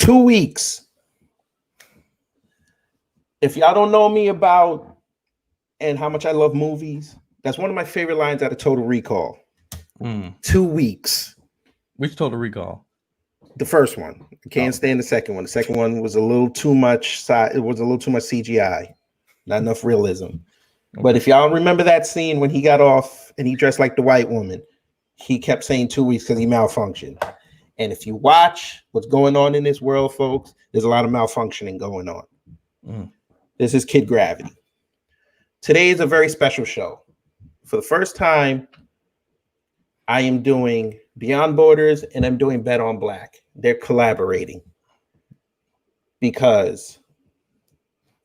2 weeks. If y'all don't know me about and how much I love movies, that's one of my favorite lines out of Total Recall. 2 weeks. Which Total Recall? The first one. I can't stand the second one. The second one was a little too much. It was a little too much CGI, not enough realism. Okay. But if y'all remember that scene when he got off and he dressed like the white woman, he kept saying 2 weeks because he malfunctioned. And if you watch what's going on in this world, folks, there's a lot of malfunctioning going on. This is Kid Gravity. Today is a very special show. For the first time, I am doing Beyond Borders and I'm doing Bet on Black. They're collaborating because,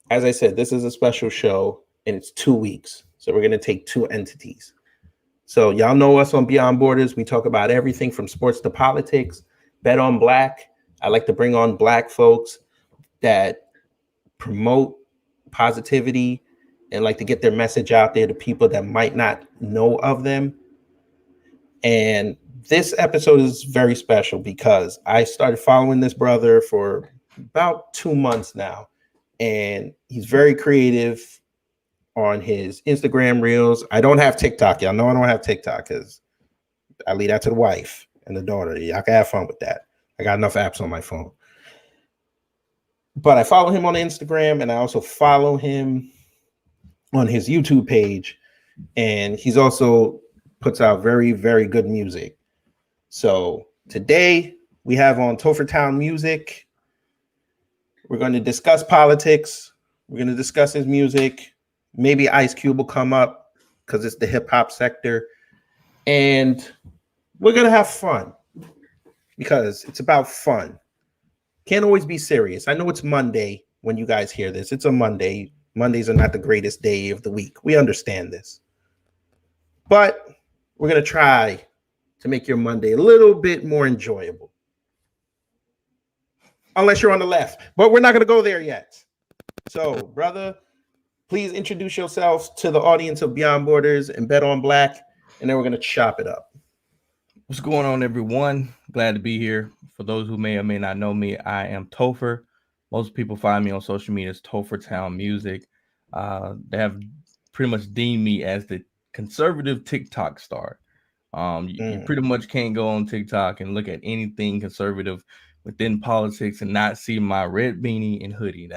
as I said, this is a special show and it's 2 weeks. So we're going to take two entities. So y'all know us on Beyond Borders. We talk about everything from sports to politics. Bet on Black. I like to bring on Black folks that promote positivity and like to get their message out there to people that might not know of them. And this episode is very special because I started following this brother for about 2 months now, and he's very creative on his Instagram reels. I don't have TikTok. Y'all know I don't have TikTok because I leave that to the wife and the daughter. Y'all can have fun with that. I got enough apps on my phone. But I follow him on Instagram, and I also follow him on his YouTube page. And he's also puts out very, very good music. So today we have on Topher Town Music. We're going to discuss politics. We're going to discuss his music. Maybe Ice Cube will come up because it's the hip hop sector. And we're going to have fun because it's about fun. Can't always be serious. I know it's Monday when you guys hear this. It's a Monday. Mondays are not the greatest day of the week. We understand this. But we're going to try to make your Monday a little bit more enjoyable. Unless you're on the left. But we're not going to go there yet. So, brother, please introduce yourself to the audience of Beyond Borders and Bet on Black, and then we're going to chop it up. What's going on, everyone? Glad to be here. For those who may or may not know me, I am Topher. Most people find me on social media as Topher Town Music. They have pretty much deemed me as the conservative TikTok star. You pretty much can't go on TikTok and look at anything conservative within politics and not see my red beanie and hoodie.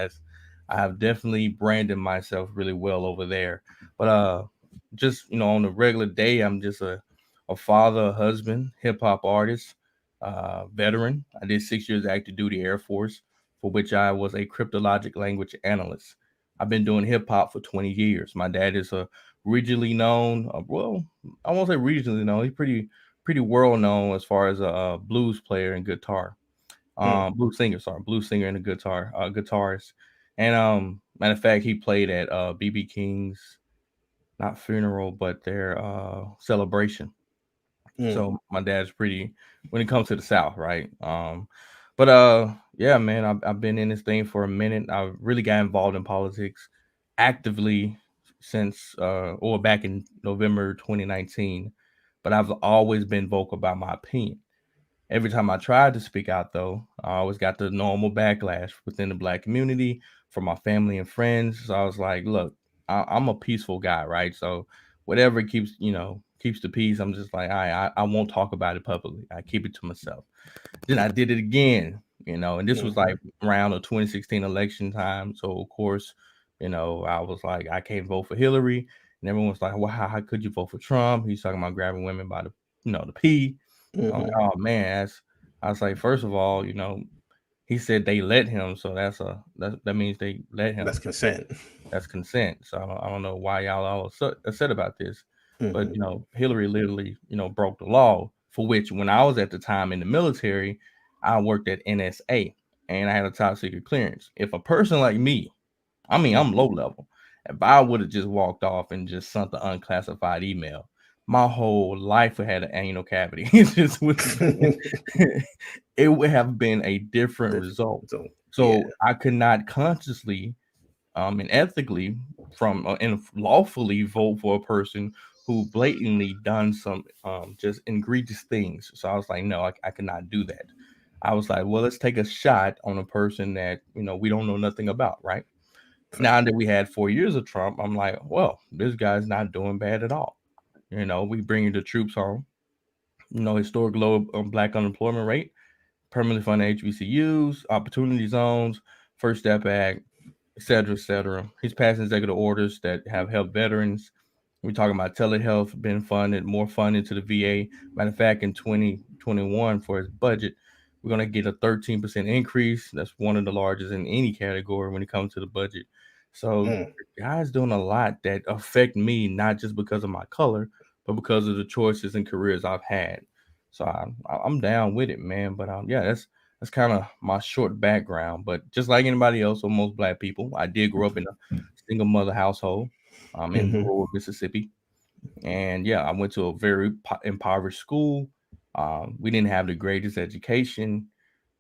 I have definitely branded myself really well over there. But just on a regular day, I'm just a father, a husband, hip hop artist, veteran. I did 6 years active duty Air Force, for which I was a cryptologic language analyst. I've been doing hip hop for 20 years. My dad is a regionally known, I won't say regionally known. He's pretty world known as far as a blues player and guitar, blues singer and a guitarist. And matter of fact, he played at BB King's, not funeral, but their celebration. So my dad's pretty when it comes to the South, right? Yeah, man, I've been in this thing for a minute. I really got involved in politics actively since back in November 2019, but I've always been vocal about my opinion. Every time I tried to speak out, though, I always got the normal backlash within the Black community from my family and friends. So I was like, look, I'm a peaceful guy, right? So whatever keeps the peace, I'm just like, I won't talk about it publicly. I keep it to myself. Then I did it again, and this was like around the 2016 election time. So of course, I was like, I can't vote for Hillary, and everyone's like, well, how could you vote for Trump? He's talking about grabbing women by the P. I'm like, oh man, I was like, first of all, he said they let him, so that means they let him. That's consent. That's consent. So I don't know why y'all all upset about this, but Hillary literally broke the law, for which when I was at the time in the military, I worked at NSA and I had a top secret clearance. If a person like me, I'm low level, if I would have just walked off and just sent the unclassified email, my whole life would have had an anal cavity. It would have been a different result. So I could not consciously and ethically and lawfully vote for a person who blatantly done some just egregious things. So I was like, no, I cannot do that. I was like, well, let's take a shot on a person that, we don't know nothing about, right? Now that we had 4 years of Trump, I'm like, well, this guy's not doing bad at all. We bringing the troops home. Historic low black unemployment rate, permanently funded HBCUs, opportunity zones, First Step Act, et cetera, et cetera. He's passing executive orders that have helped veterans. We're talking about telehealth being funded, more funding to the VA. Matter of fact, in 2021 for his budget, we're going to get a 13% increase. That's one of the largest in any category when it comes to the budget. So, Mm. the guy's doing a lot that affect me, not just because of my color, but because of the choices and careers I've had. So I'm down with it, man. But yeah, that's kind of my short background. But just like anybody else or most black people, I did grow up in a single mother household in Hmm. rural Mississippi. And yeah, I went to a very impoverished school. We didn't have the greatest education.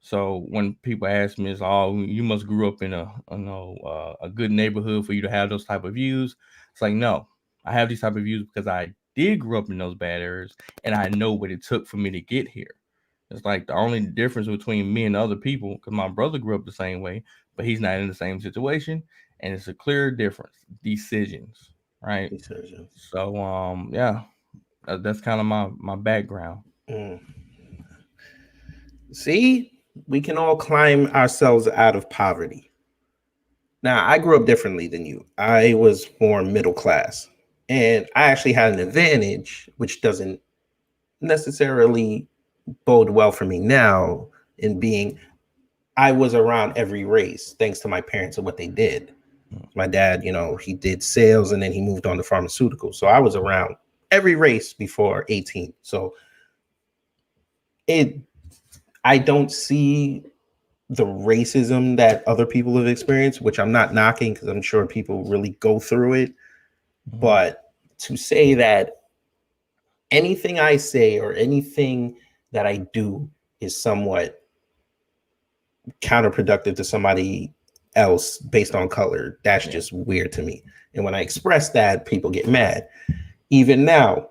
So when people ask me, "It's oh, you must grew up in a good neighborhood for you to have those type of views." It's like no, I have these type of views because I did grow up in those bad areas, and I know what it took for me to get here. It's like the only difference between me and other people, because my brother grew up the same way, but he's not in the same situation, and it's a clear difference. Decisions, right? Resurgence. So yeah, that's kind of my background. Mm. See, we can all climb ourselves out of poverty. Now, I grew up differently than you. I was more middle class, and I actually had an advantage, which doesn't necessarily bode well for me now, in being I was around every race thanks to my parents and what they did. My dad, he did sales and then he moved on to pharmaceuticals. So I was around every race before 18. So it I don't see the racism that other people have experienced, which I'm not knocking because I'm sure people really go through it. Mhm. But to say that anything I say or anything that I do is somewhat counterproductive to somebody else based on color, that's Yeah. just weird to me. And when I express that, people get mad. Even now,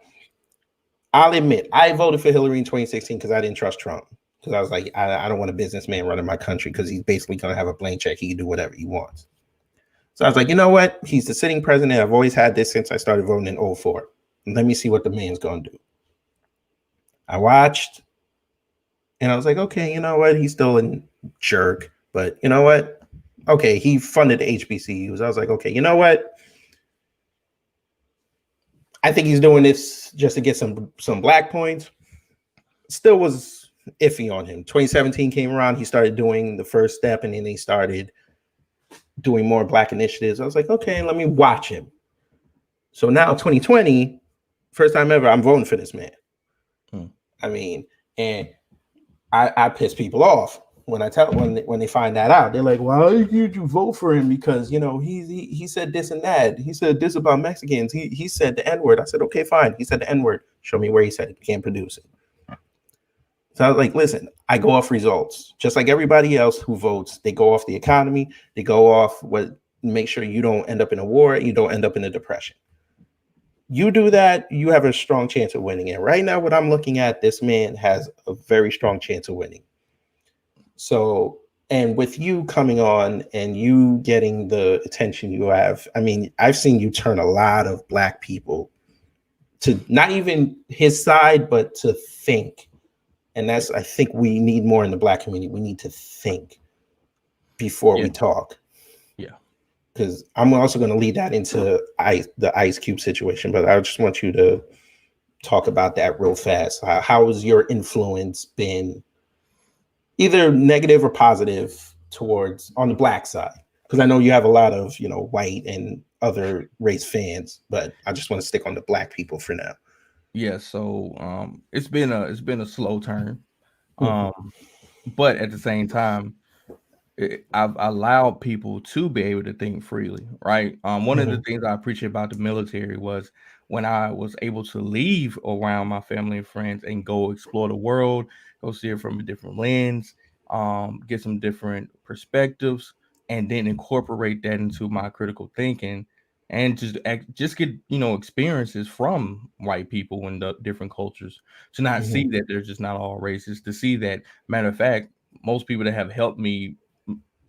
I'll admit I voted for Hillary in 2016 because I didn't trust Trump. Because I was like, I don't want a businessman running my country because he's basically going to have a blank check. He can do whatever he wants. So I was like, you know what? He's the sitting president. I've always had this since I started voting in '04. Let me see what the man's going to do. I watched and I was like, okay, you know what? He's still a jerk. But you know what? Okay, he funded the HBCUs. I was like, okay, you know what? I think he's doing this just to get some black points. Still was iffy on him. 2017 came around, he started doing the first step, and then he started doing more black initiatives. I was like, okay, let me watch him. So now 2020, first time ever, I'm voting for this man. Hmm. I mean, and I piss people off when I tell when they find that out. They're like, "Why did you vote for him? Because he said this and that. He said this about Mexicans. He said the N word." I said, "Okay, fine. He said the N word. Show me where he said it. You can't produce it." So I was like, "Listen, I go off results, just like everybody else who votes. They go off the economy. They go off what make sure you don't end up in a war. You don't end up in a depression. You do that, you have a strong chance of winning. And right now, what I'm looking at, this man has a very strong chance of winning. So, and with you coming on and you getting the attention you have, I mean, I've seen you turn a lot of black people to not even his side, but to think. And Yeah. that's, I think we need more in the black community. We need to think before Yeah. we talk. Yeah. Because I'm also going to lead that into the Ice Cube situation, but I just want you to talk about that real fast. How has your influence been, either negative or positive, towards on the black side? Because I know you have a lot of white and other race fans, but I just want to stick on the black people for now. Yeah. So it's been a slow turn. Mm-hmm. Um, but at the same time, I've allowed people to be able to think freely, right? One of the Mm-hmm. things I appreciate about the military was when I was able to leave around my family and friends and go explore the world, go see it from a different lens, get some different perspectives, and then incorporate that into my critical thinking, and just get experiences from white people and the different cultures to not Mm-hmm. see that they're just not all racist. To see that, matter of fact, most people that have helped me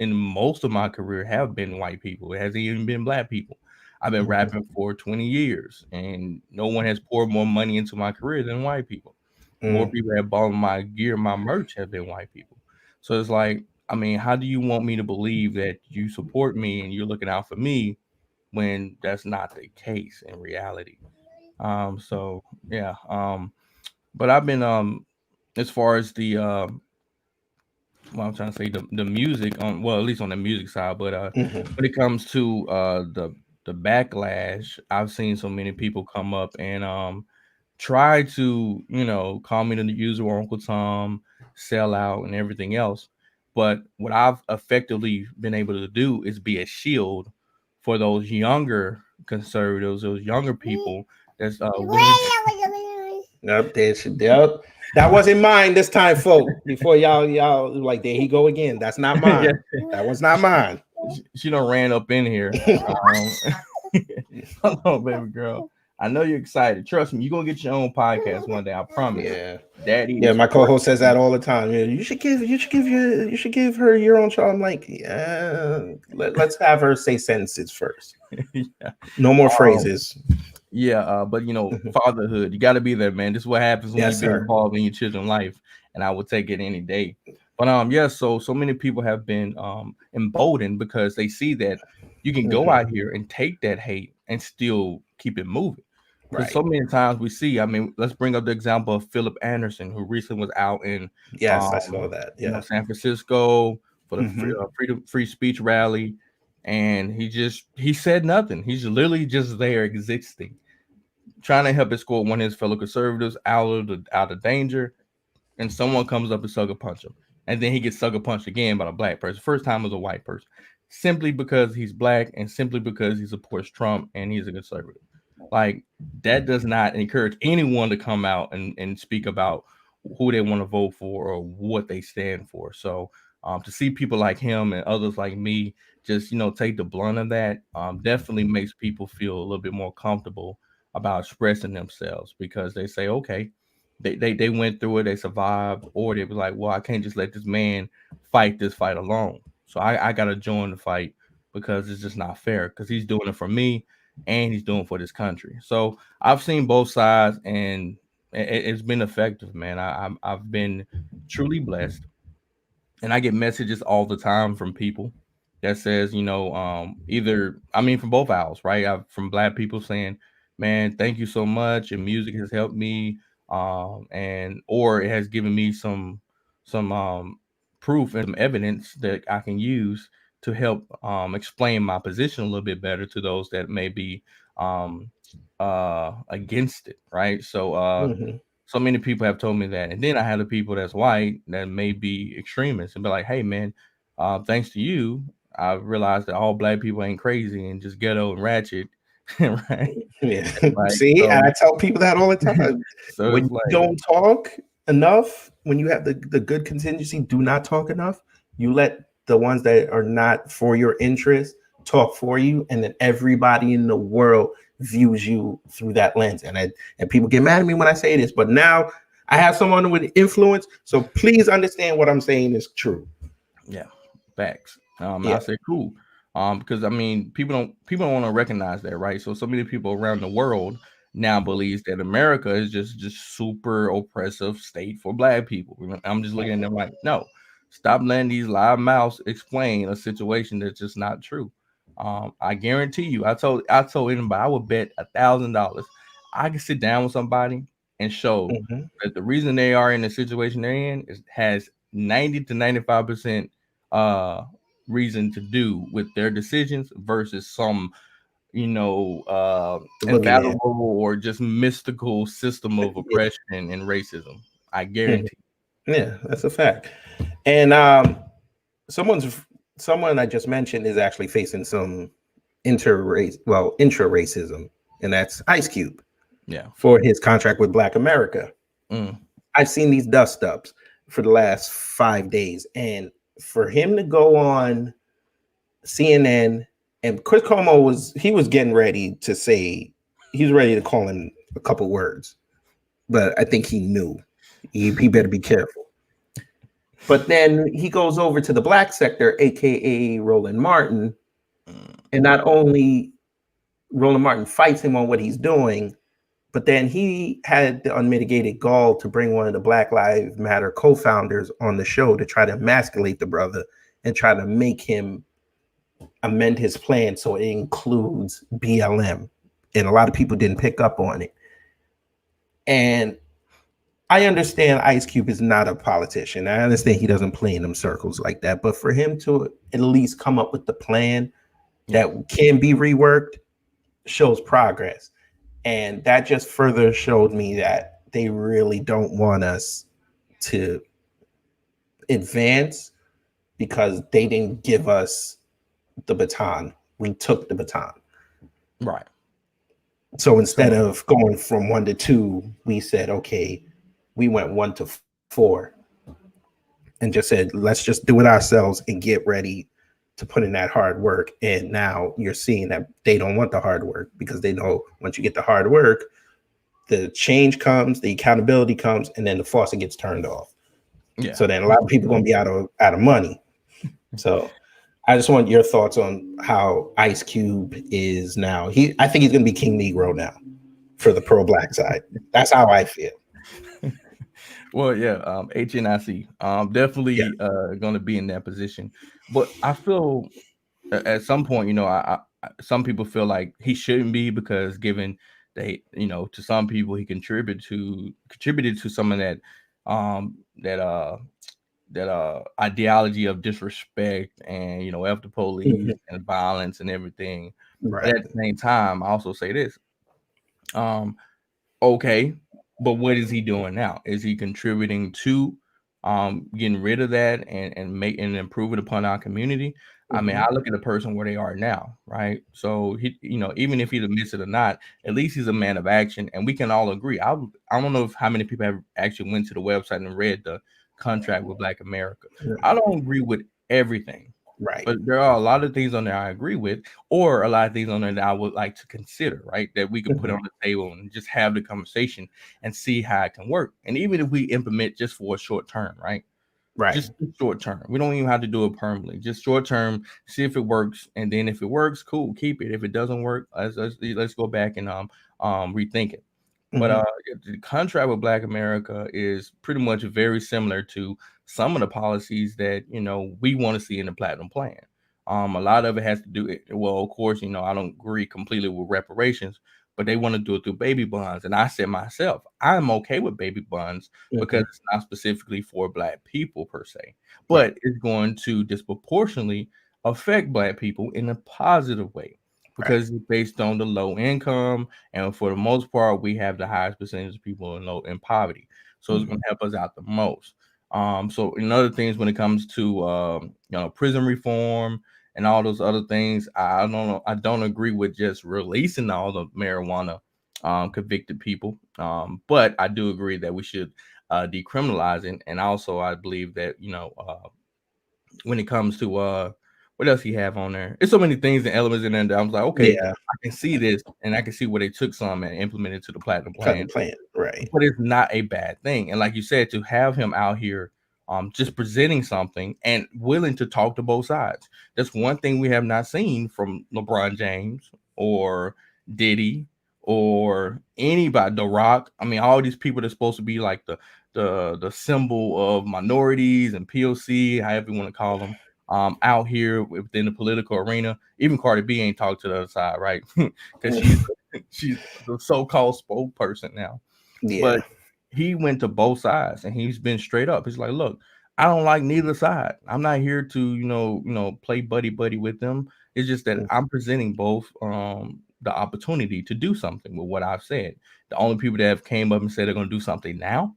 in most of my career have been white people. It hasn't even been black people. I've been rapping for 20 years, and no one has poured more money into my career than white people. More Mm. people have bought my gear, my merch have been white people. So it's like, I mean, how do you want me to believe that you support me and you're looking out for me when that's not the case in reality? So yeah. But I've been as far as the well, I'm trying to say the music on, well, at least on the music side, but Mhm. when it comes to the backlash, I've seen so many people come up and try to, call me the user or Uncle Tom, sell out and everything else. But what I've effectively been able to do is be a shield for those younger conservatives, those younger people that's willing. Yep, yep. That wasn't mine this time, folk. Before y'all like, there he go again. That's not Yeah, mine. That was not mine. she done ran up in here. Hold on, baby girl. I know you're excited. Trust me, you're gonna get your own podcast one day. I promise. Yeah. Daddy Yeah, is my working. co-host says that all the time. Yeah, you should give her your own show. I'm like, yeah, let's have her say sentences first. Yeah. No more Um, phrases. yeah, but fatherhood, you got to be there, man. This is what happens when you Yes, be sir. involved in your children's life, and I would take it any day. But yeah, so many people have been emboldened because they see that you can go Mhm. out here and take that hate and still keep it moving. Because Right. so many times we see, I mean, let's bring up the example of Philip Anderson, who recently was out in, Yes, I um, saw that. Yeah. San Francisco for the Hmm. free speech rally, and he said nothing. He's literally just there existing, trying to help escort one of his fellow conservatives out of danger, and someone comes up and sucker punch him, and then he gets sucker punched again by a black person. First time was a white person, simply because he's black and simply because he supports Trump and he's a conservative. Like, that does not encourage anyone to come out and speak about who they want to vote for or what they stand for. So to see people like him and others like me just take the blunt of that definitely makes people feel a little bit more comfortable about expressing themselves, because they say, okay, they went through it, they survived, or they were like, well, I can't just let this man fight this fight alone. So I gotta join the fight because it's just not fair, because he's doing it for me and he's doing it for this country. So I've seen both sides, and it's been effective, man. I've been truly blessed, and I get messages all the time from people that says, either, I mean, from both aisles, right? From black people saying, "Man, thank you so much, and music has helped me," and or it has given me some proof and some evidence that I can use to help explain my position a little bit better to those that may be um, against it, right? Hmm. So many people have told me that. And then I had the people that's white that may be extremists and be like, hey, man, thanks to you, I realized that all black people ain't crazy and just ghetto and ratchet. Right. Yeah. Like, See, so, I tell people that all the time. so When it's you like, don't talk enough, when you have the good contingency, do not talk enough. You let the ones that are not for your interest talk for you, and then everybody in the world views you through that lens. And people get mad at me when I say this, but now I have someone with influence, so please understand what I'm saying is true. yeah, facts. I Yeah. said cool. Because I mean, people don't want to recognize that, right? So many people around the world now believes that America is just super oppressive state for black people. I'm just looking at them like, no, stop letting these loud mouths explain a situation that's just not true. I guarantee you, I told anybody, I would bet $1,000 I can sit down with somebody and show Mhm. that the reason they are in the situation they're in has 90 to 95% uh reason to do with their decisions versus some The boogeyman. infallible or just mystical system of Yeah. oppression and racism. I Mhm. guarantee. Yeah, that's a fact. And someone's someone I just mentioned is actually facing some intra racism, and that's Ice Cube Yeah. for his contract with Black America. Mm. I've seen these dust ups for the last 5 days, and for him to go on CNN, and Chris Cuomo was getting ready to say, he was ready to call him a couple words, but I think he knew he better be careful. But then he goes over to the black sector, aka Roland Martin, and not only Roland Martin fights him on what he's doing, but then he had the unmitigated gall to bring one of the Black Lives Matter co-founders on the show to try to emasculate the brother and try to make him amend his plan so it includes BLM. And a lot of people didn't pick up on it. And I understand Ice Cube is not a politician. I understand he doesn't play in them circles like that. But for him to at least come up with the plan that can be reworked shows progress. And that just further showed me that they really don't want us to advance because they didn't give us the baton. We took the baton. Right. So instead of going from 1 to 2, we said, okay, we went 1 to 4 and just said, let's just do it ourselves and get ready to put in that hard work. And now you're seeing that they don't want the hard work because they know once you get the hard work, the change comes, the accountability comes, and then the faucet gets turned off. Yeah. So then a lot of people are going to be out of money. So I just want your thoughts on how Ice Cube is now. I think he's going to be King Negro now for the pro-black side. That's how I feel. Well, yeah, HNIC, definitely going to be in that position. But I feel at some point, I some people feel like he shouldn't be because given they, to some people he contributed to some of that ideology of disrespect and F the police and violence and everything. Right. But at the same time, I also say this. Okay, but what is he doing now? Is he contributing to getting rid of that and improving upon our community? I mean, I look at a person where they are now, right? So he, even if he'd admits it or not, at least he's a man of action, and we can all agree. I don't know how many people have actually went to the website and read the contract with Black America. I don't agree with everything. Right. But there are a lot of things on there I agree with, or a lot of things on there that I would like to consider, right? That we could put on the table and just have the conversation and see how it can work. And even if we implement just for a short term, right? Right. Just short term. We don't even have to do it permanently. Just short term, see if it works. And then if it works, cool, keep it. If it doesn't work, let's go back and rethink it. But the contract with Black America is pretty much very similar to some of the policies that we want to see in the Platinum Plan. A lot of it has to do. Well, of course, I don't agree completely with reparations, but they want to do it through baby bonds. And I said myself, I'm okay with baby bonds because it's not specifically for Black people per se, but it's going to disproportionately affect Black people in a positive way. Because it's based on the low income, and for the most part, we have the highest percentage of people in poverty. So it's going to help us out the most. So in other things, when it comes to prison reform and all those other things, I don't agree with just releasing all the marijuana convicted people. But I do agree that we should decriminalize it. And also, I believe that when it comes to what else he have on there? There's so many things and elements in there that I was like, okay, I can see this, and I can see where they took some and implemented to the Platinum Plan. Right. But it's not a bad thing. And like you said, to have him out here just presenting something and willing to talk to both sides. That's one thing we have not seen from LeBron James or Diddy or anybody, The Rock. I mean, all these people that's supposed to be like the symbol of minorities and POC, however you want to call them. Out here within the political arena, even Cardi B ain't talked to the other side, right? Because she's the so-called spokesperson now. Yeah. But he went to both sides and he's been straight up. He's like, look, I don't like neither side. I'm not here to play buddy with them. It's just that I'm presenting both the opportunity to do something with what I've said. The only people that have came up and said they're going to do something now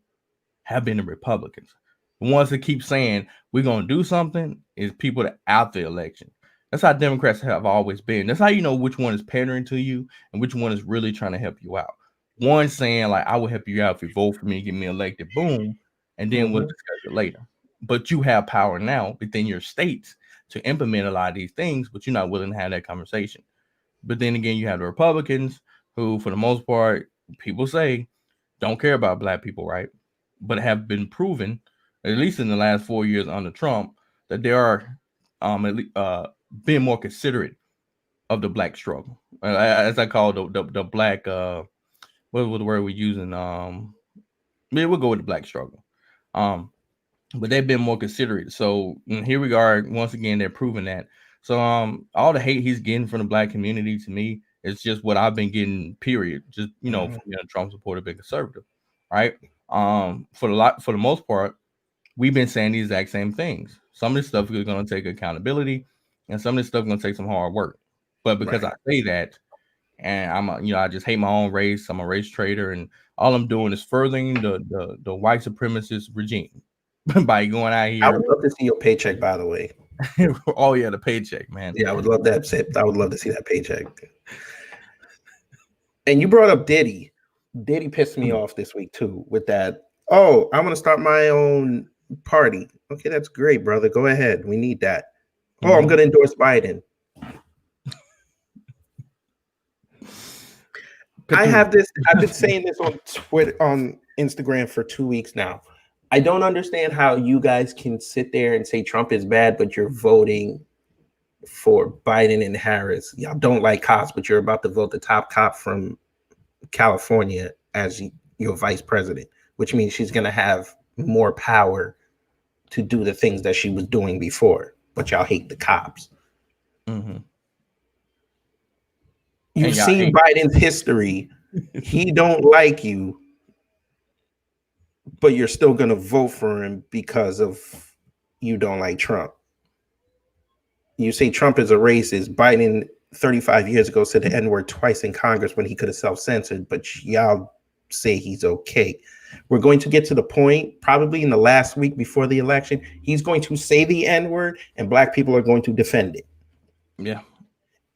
have been the Republicans. The ones that keep saying we're going to do something is people that out the election. That's how Democrats have always been. That's how you know which one is pandering to you and which one is really trying to help you out. One saying like, I will help you out if you vote for me, get me elected, boom, and then we'll discuss it later. But you have power now within your states to implement a lot of these things, but you're not willing to have that conversation. But then again, you have the Republicans who, for the most part, people say don't care about Black people, right? But have been proven at least in the last 4 years under Trump, that they are being more considerate of the black struggle, as I call the black. What was the word we're using? We'll go with the black struggle. But they've been more considerate. So here we are once again. They're proving that. So all the hate he's getting from the black community, to me, is just what I've been getting. Period. Just from being a Trump supporter, being conservative, right? For the most part, we've been saying the exact same things. Some of this stuff is going to take accountability, and some of this stuff is going to take some hard work. But because I say that, and I just hate my own race. I'm a race traitor, and all I'm doing is furthering the white supremacist regime by going out here. I would love to see your paycheck, by the way. Oh yeah, the paycheck, man. Yeah, I would love that. I would love to see that paycheck. And you brought up Diddy. Diddy pissed me off this week too with that. Oh, I'm gonna start my own party. Okay, that's great, brother. Go ahead. We need that. Oh, I'm gonna endorse Biden. I've been saying this on Twitter, on Instagram for 2 weeks now. I don't understand how you guys can sit there and say Trump is bad, but you're voting for Biden and Harris. Y'all don't like cops, but you're about to vote the top cop from California as your vice president, which means she's going to have more power to do the things that she was doing before, but y'all hate the cops. You've seen Biden's history. He don't like you, but you're still going to vote for him because of you don't like Trump. You say Trump is a racist. Biden 35 years ago said the N-word twice in Congress when he could have self-censored, but y'all say he's okay. We're going to get to the point, probably in the last week before the election, he's going to say the N-word and black people are going to defend it. Yeah.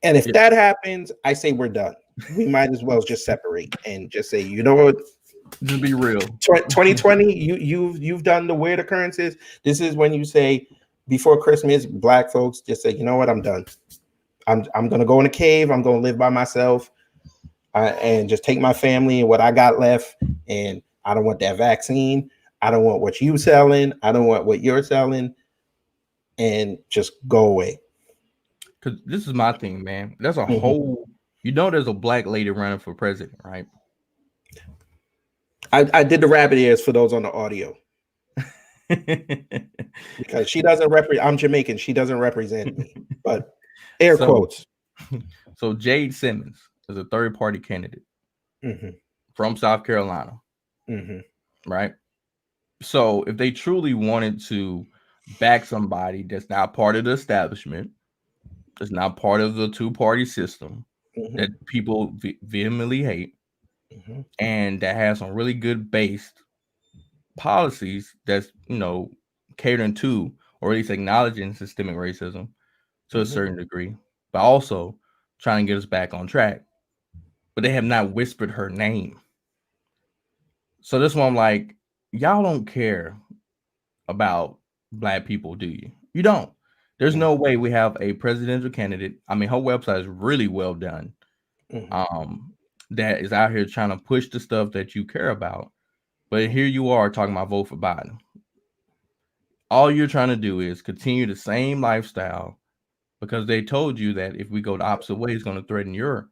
And if that happens, I say we're done. We might as well just separate and just say, you know what? Just be real. 2020, you've done the weird occurrences. This is when you say before Christmas, black folks just say, you know what? I'm done. I'm gonna go in a cave. I'm gonna live by myself and just take my family and what I got left. And I don't want that vaccine. I don't want what you selling. I don't want what you're selling. And just go away. Because this is my thing, man. There's a whole, there's a black lady running for president, right? I did the rabbit ears for those on the audio. Because she doesn't represent, I'm Jamaican. She doesn't represent me, but air quotes. So Jade Simmons is a third-party candidate from South Carolina, right? So if they truly wanted to back somebody that's not part of the establishment, that's not part of the two-party system that people vehemently hate, and that has some really good based policies that's catering to, or at least acknowledging systemic racism to a certain degree, but also trying to get us back on track. But they have not whispered her name. So this one, I'm like, y'all don't care about black people, do you? You don't. There's no way we have a presidential candidate. I mean, her website is really well done. That is out here trying to push the stuff that you care about. But here you are talking about vote for Biden. All you're trying to do is continue the same lifestyle because they told you that if we go the opposite way, it's going to threaten your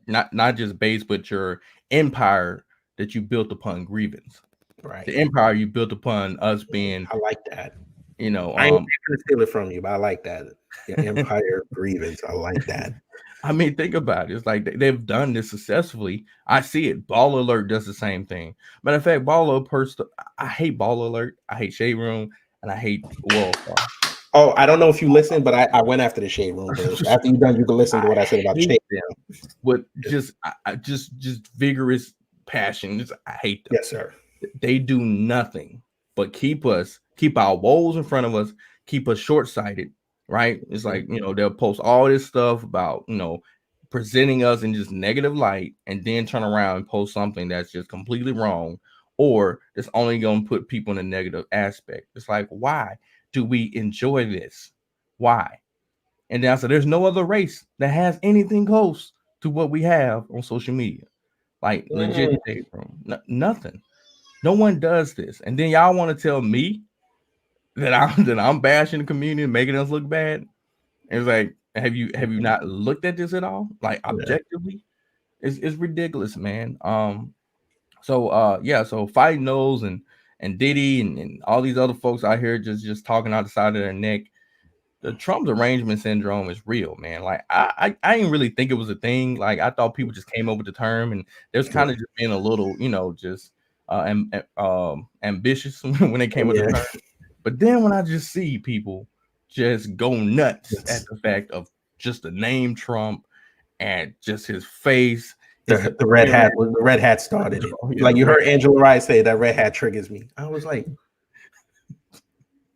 not just base, but your empire that you built upon grievance. Right. The empire you built upon us being. I like that. I ain't gonna steal it from you, but I like that. Your empire grievance. I like that. I mean, think about it. It's like they've done this successfully. I see it. Ball Alert does the same thing. Matter of fact, I hate Ball Alert. I hate Shade Room, and I hate World Star. Oh, I don't know if you listened, but I went after the Shade Room. After you're done, you can listen to what I said about Shade Room. But just vigorous passion. I hate them. Yes, sir. They do nothing but keep our woes in front of us, keep us short-sighted, right? It's like, they'll post all this stuff about, presenting us in just negative light and then turn around and post something that's just completely wrong or it's only going to put people in a negative aspect. It's like, why do we enjoy this? Why? And then I said, there's no other race that has anything close to what we have on social media. like legit Mm, shade room. Nothing. No one does this, and then y'all want to tell me that I'm bashing the community and making us look bad. It's like, have you not looked at this at all? Like yeah. objectively, it's ridiculous, man. So fighting those and Diddy and all these other folks out here just talking out the side of their neck. The Trump's arrangement syndrome is real, man. Like I didn't really think it was a thing. Like I thought people just came up with the term, and there's kind of just being a little, just ambitious when they came with the Yeah. term. But then when I just see people just go nuts at It's the fact of just the name Trump and just his face, his the red appearance. hat. The red hat started it. Oh, yeah, Like the you red. heard Angela Rye say, that red hat triggers me. I was like,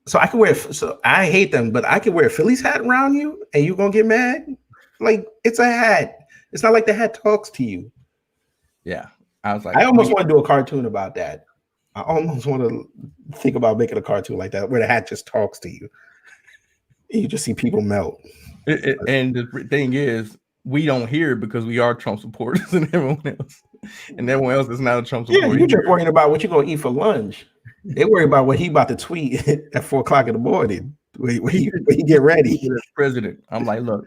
so I can wear. So I hate them, but I can wear a Phillies hat around you, and you gonna get mad? Like it's a hat. It's not like the hat talks to you. Yeah, I was like, I almost want to do a cartoon about that. I almost want to think about making a cartoon like that, where the hat just talks to you. You just see people melt. and the thing is, we don't hear it because we are Trump supporters and everyone else is not a Trump Yeah, supporter. you just worrying about what you're gonna eat for lunch. They worry about what he about to tweet at 4 o'clock in the morning when he get ready. President. I'm like, look,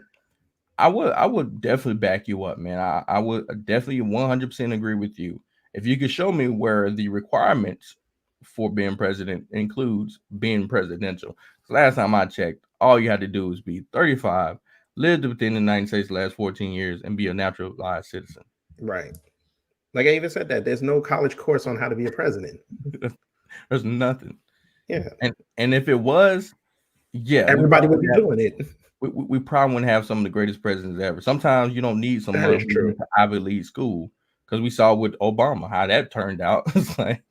I would definitely back you up, man. I would definitely 100% agree with you. If you could show me where the requirements for being president includes being presidential. So last time I checked, all you had to do was be 35, lived within the United States the last 14 years, and be a naturalized citizen. Right. Like I even said that there's no college course on how to be a president. There's nothing. Yeah. And if it was, yeah, Everybody would be doing it. we probably wouldn't have some of the greatest presidents ever. Sometimes you don't need That someone is who true. went to Ivy League school because we saw with Obama how that turned out. It's like,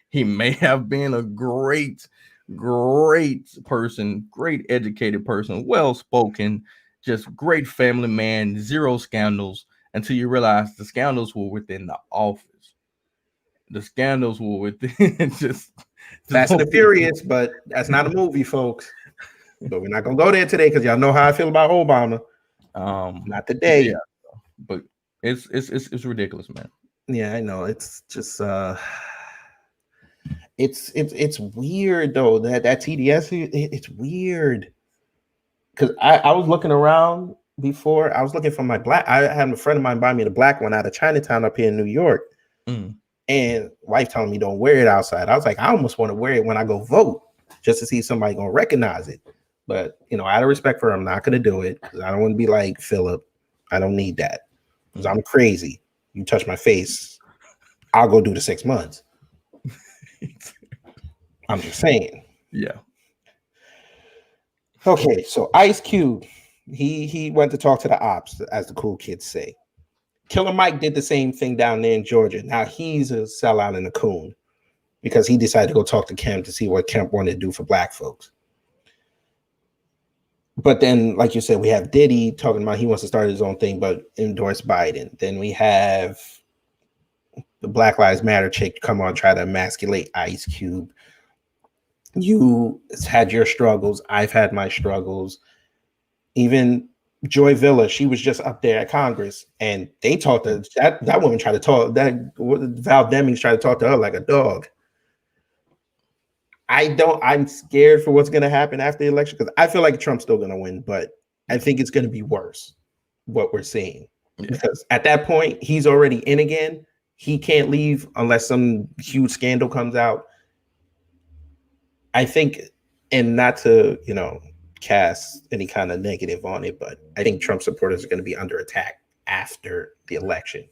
he may have been a great, great person, great educated person, well spoken, just great family man, zero scandals until you realize the scandals were within the office. The scandals were within just Fast and the Furious, but that's not a movie, folks. But we're not gonna go there today because y'all know how I feel about Obama. Not today. yeah, but it's ridiculous, man. Yeah, I know. It's just it's weird though. That TDS, it's weird. Because I was looking around before. I was looking for my black. I had a friend of mine buy me the black one out of Chinatown up here in New York. Mm. And wife telling me don't wear it outside. I was like, I almost want to wear it when I go vote just to see if somebody gonna recognize it. But out of respect for her, I'm not gonna do it because I don't want to be like Philip. I don't need that because I'm crazy. You touch my face, I'll go do the 6 months. I'm just saying. Yeah. Okay, so Ice Cube, he went to talk to the ops, as the cool kids say. Killer Mike did the same thing down there in Georgia. Now he's a sellout and a coon because he decided to go talk to Kemp to see what Kemp wanted to do for black folks. But then, like you said, we have Diddy talking about he wants to start his own thing, but endorse Biden. Then we have the Black Lives Matter chick come on, try to emasculate Ice Cube. You had your struggles. I've had my struggles. Even Joy Villa, she was just up there at Congress, and they talked to that woman. Tried to talk that Val Demings tried to talk to her like a dog. I'm scared for what's going to happen after the election because I feel like Trump's still going to win, but I think it's going to be worse what we're seeing because at that point he's already in again. He can't leave unless some huge scandal comes out. I think, and not to cast any kind of negative on it, but I think Trump supporters are going to be under attack after the election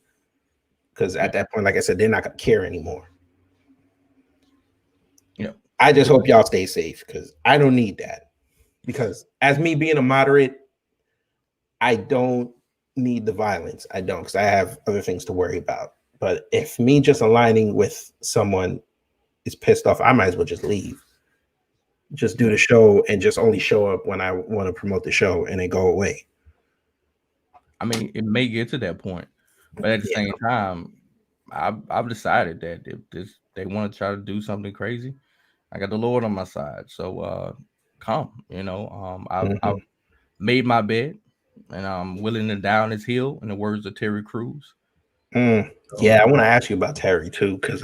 because at that point, like I said, they're not going to care anymore. Yeah. I just hope y'all stay safe because I don't need that. Because as me being a moderate, I don't need the violence. I don't because I have other things to worry about. But if me just aligning with someone is pissed off, I might as well just leave. Just do the show and just only show up when I want to promote the show and then go away. I mean, it may get to that point, but at the same time, I've decided that if they want to try to do something crazy, I got the Lord on my side. So come, I've made my bed and I'm willing to die on his hill, in the words of Terry Crews. Yeah, I want to ask you about Terry too, because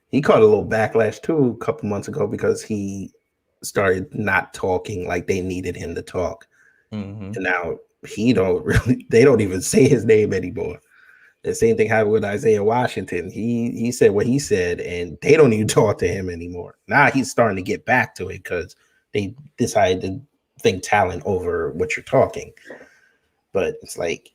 he caught a little backlash too a couple months ago because he started not talking like they needed him to talk, and now they don't even say his name anymore. The same thing happened with Isaiah Washington. He said what he said, and they don't even talk to him anymore. Now he's starting to get back to it because they decided to think talent over what you're talking. But it's like,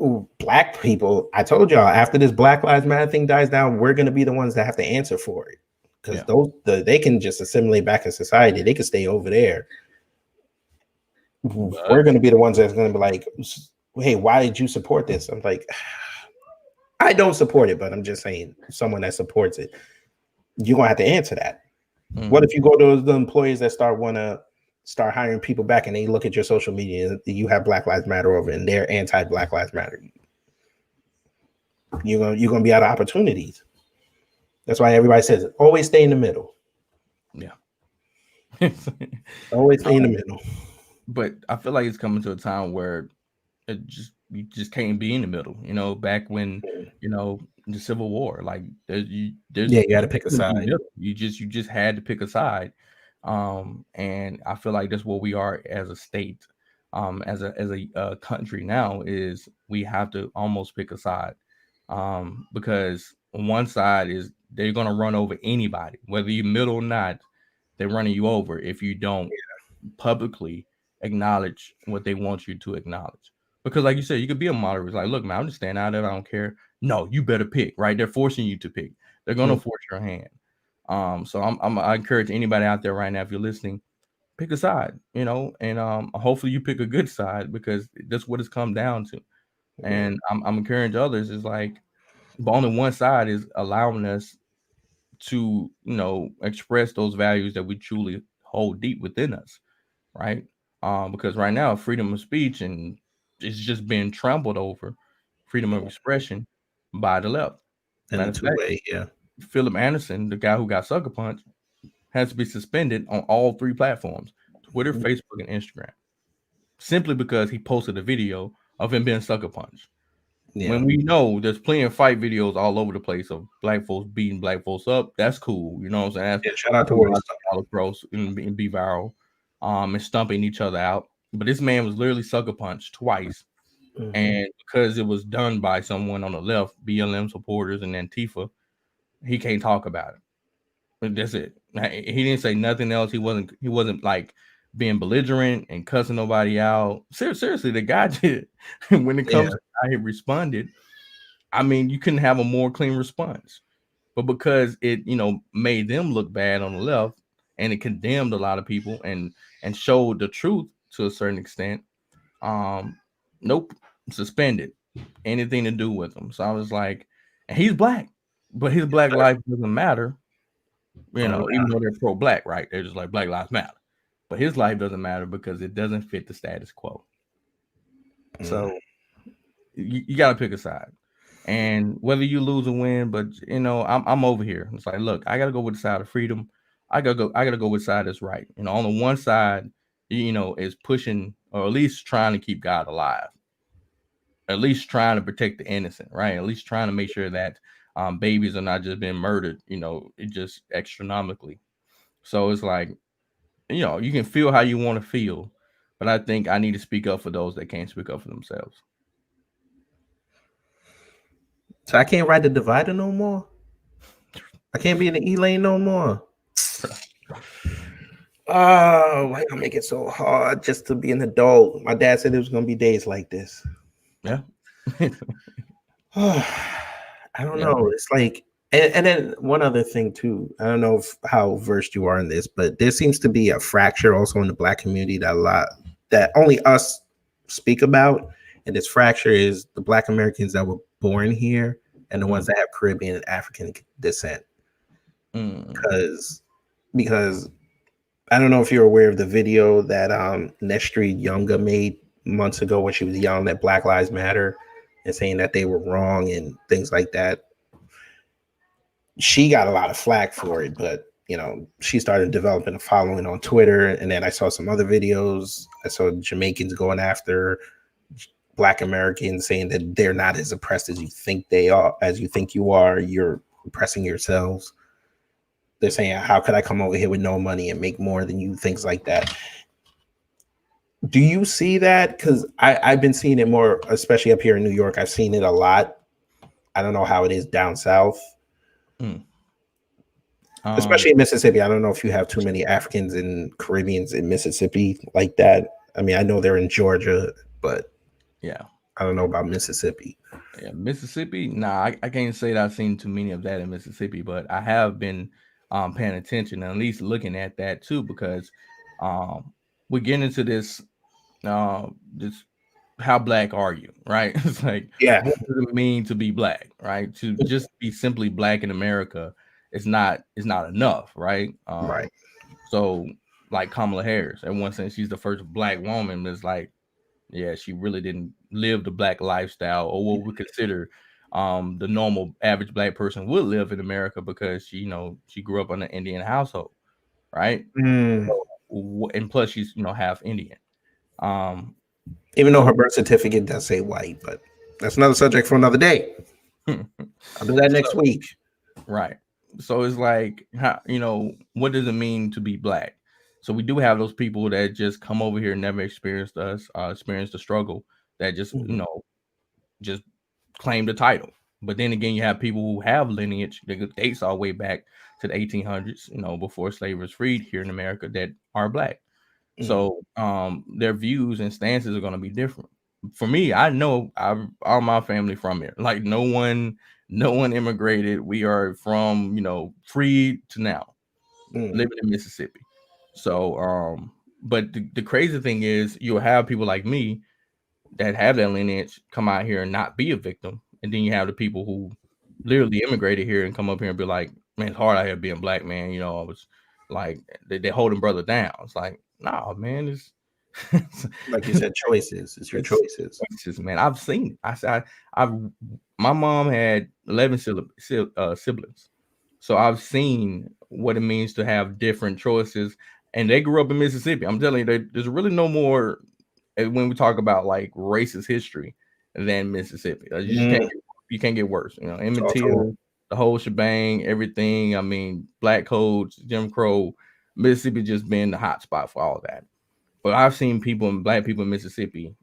ooh, black people. I told y'all after this Black Lives Matter thing dies down, we're going to be the ones that have to answer for it because they can just assimilate back in society. They can stay over there. We're going to be the ones that's going to be like, hey, why did you support this? I'm like, I don't support it, but I'm just saying, someone that supports it, you're gonna have to answer that. What if you go to the employees that start hiring people back, and they look at your social media, and you have Black Lives Matter over, and they're anti-Black Lives Matter? You're gonna be out of opportunities. That's why everybody says always stay in the middle. Yeah, always stay in the middle. But I feel like it's coming to a time where you just can't be in the middle. You know, back when the Civil War, like you got to pick a side. You just had to pick a side, and I feel like that's what we are as a state, as a country now, is we have to almost pick a side, because one side is they're gonna run over anybody, whether you're middle or not. They're running you over if you don't publicly acknowledge what they want you to acknowledge. Because like you said, you could be a moderator. It's like, look, man, I'm just staying out of it. I don't care. No, you better pick, right? They're forcing you to pick. They're going to force your hand. So I encourage anybody out there right now, if you're listening, pick a side, and hopefully you pick a good side, because that's what it's come down to. And I'm encouraging others, is like, but only one side is allowing us to, express those values that we truly hold deep within us, right? Because right now, freedom of speech and it's just being trampled over, freedom of expression, by the left. And Matter of fact, Philip Anderson, the guy who got sucker punched, has to be suspended on all 3 platforms: Twitter, Facebook, and Instagram, simply because he posted a video of him being sucker punched. Yeah. When we know there's plenty of fight videos all over the place of black folks beating black folks up, that's cool. You know what I'm saying? Shout out to World all across and be viral, and stumping each other out. But this man was literally sucker punched twice. And because it was done by someone on the left, BLM supporters and Antifa, he can't talk about it. But that's it. He didn't say nothing else. He wasn't like being belligerent and cussing nobody out. Seriously, the guy did. When it comes to how he responded, I mean, you couldn't have a more clean response. But because it, made them look bad on the left, and it condemned a lot of people and showed the truth to a certain extent, nope, suspended. Anything to do with him. So I was like, and he's black, but his black life doesn't matter. Even though they're pro-black, right? They're just like, Black Lives Matter. But his life doesn't matter because it doesn't fit the status quo. So you got to pick a side. And whether you lose or win, but I'm over here. It's like, look, I got to go with the side of freedom. I got to go with the side that's right. On the one side, is pushing, or at least trying to keep God alive. At least trying to protect the innocent, right? At least trying to make sure that babies are not just being murdered, it just astronomically. So it's like, you can feel how you want to feel, but I think I need to speak up for those that can't speak up for themselves. So I can't ride the divider no more. I can't be in the E lane no more. Oh, why you make it so hard just to be an adult? My dad said it was gonna be days like this. Yeah. I don't know. It's like, and then one other thing too. I don't know how versed you are in this, but there seems to be a fracture also in the Black community that only us speak about. And this fracture is the Black Americans that were born here and the ones that have Caribbean and African descent. Because I don't know if you're aware of the video that Nestri Younga made months ago when she was yelling at Black Lives Matter and saying that they were wrong and things like that. She got a lot of flack for it, but she started developing a following on Twitter, and then I saw some other videos. I saw Jamaicans going after Black Americans, saying that they're not as oppressed as you think they are, as you think you are. You're oppressing yourselves. They're saying, how could I come over here with no money and make more than you? Things like that. Do you see that? Because I've been seeing it more, especially up here in New York. I've seen it a lot. I don't know how it is down south, Mm. especially in Mississippi. I don't know if you have too many Africans and Caribbeans in Mississippi like that. I mean, I know they're in Georgia, but Yeah. I don't know about Mississippi. Yeah, Mississippi. Nah, I can't say that I've seen too many of that in Mississippi, but I have been paying attention and at least looking at that too, because um we're getting into this how black are you, right? It's like, Yeah, what does it mean to be black, right? To just be simply black in America is not enough, right? right. So like Kamala Harris, everyone saying she's the first black woman, but it's like, yeah, she really didn't live the black lifestyle or what we consider the normal average black person would live in America, because she grew up in an Indian household, right? Mm. And plus she's half Indian. Um, Even though so her birth certificate does say white, but that's another subject for another day. I'll do that next week. right. So it's like, how, what does it mean to be black? So we do have those people that just come over here and never experienced the struggle, that just Mhm. just claim the title. But then again, you have people who have lineage that dates all the way back to the 1800s, before slavery was freed here in America, that are black. Mhm. So their views and stances are going to be different. For me, I know all my family from here. Like no one immigrated. We are from free to now Mhm. living in Mississippi. So but the crazy thing is, you'll have people like me that have that lineage come out here and not be a victim, and then you have the people who literally immigrated here and come up here and be like, man, it's hard out here being black, man. I was like, they're holding brother down. It's like, nah, man, Like you said, choices. It's your it's choices. choices, man. I've seen it. I've my mom had 11 siblings, so I've seen what it means to have different choices, and they grew up in Mississippi. I'm telling you, there's really no more when we talk about like racist history than Mississippi. You just Mm. you can't get worse. Emmett Talk to 'em. Till, the whole shebang, everything. I mean, black codes, Jim Crow, Mississippi just been the hot spot for all that. But I've seen black people in Mississippi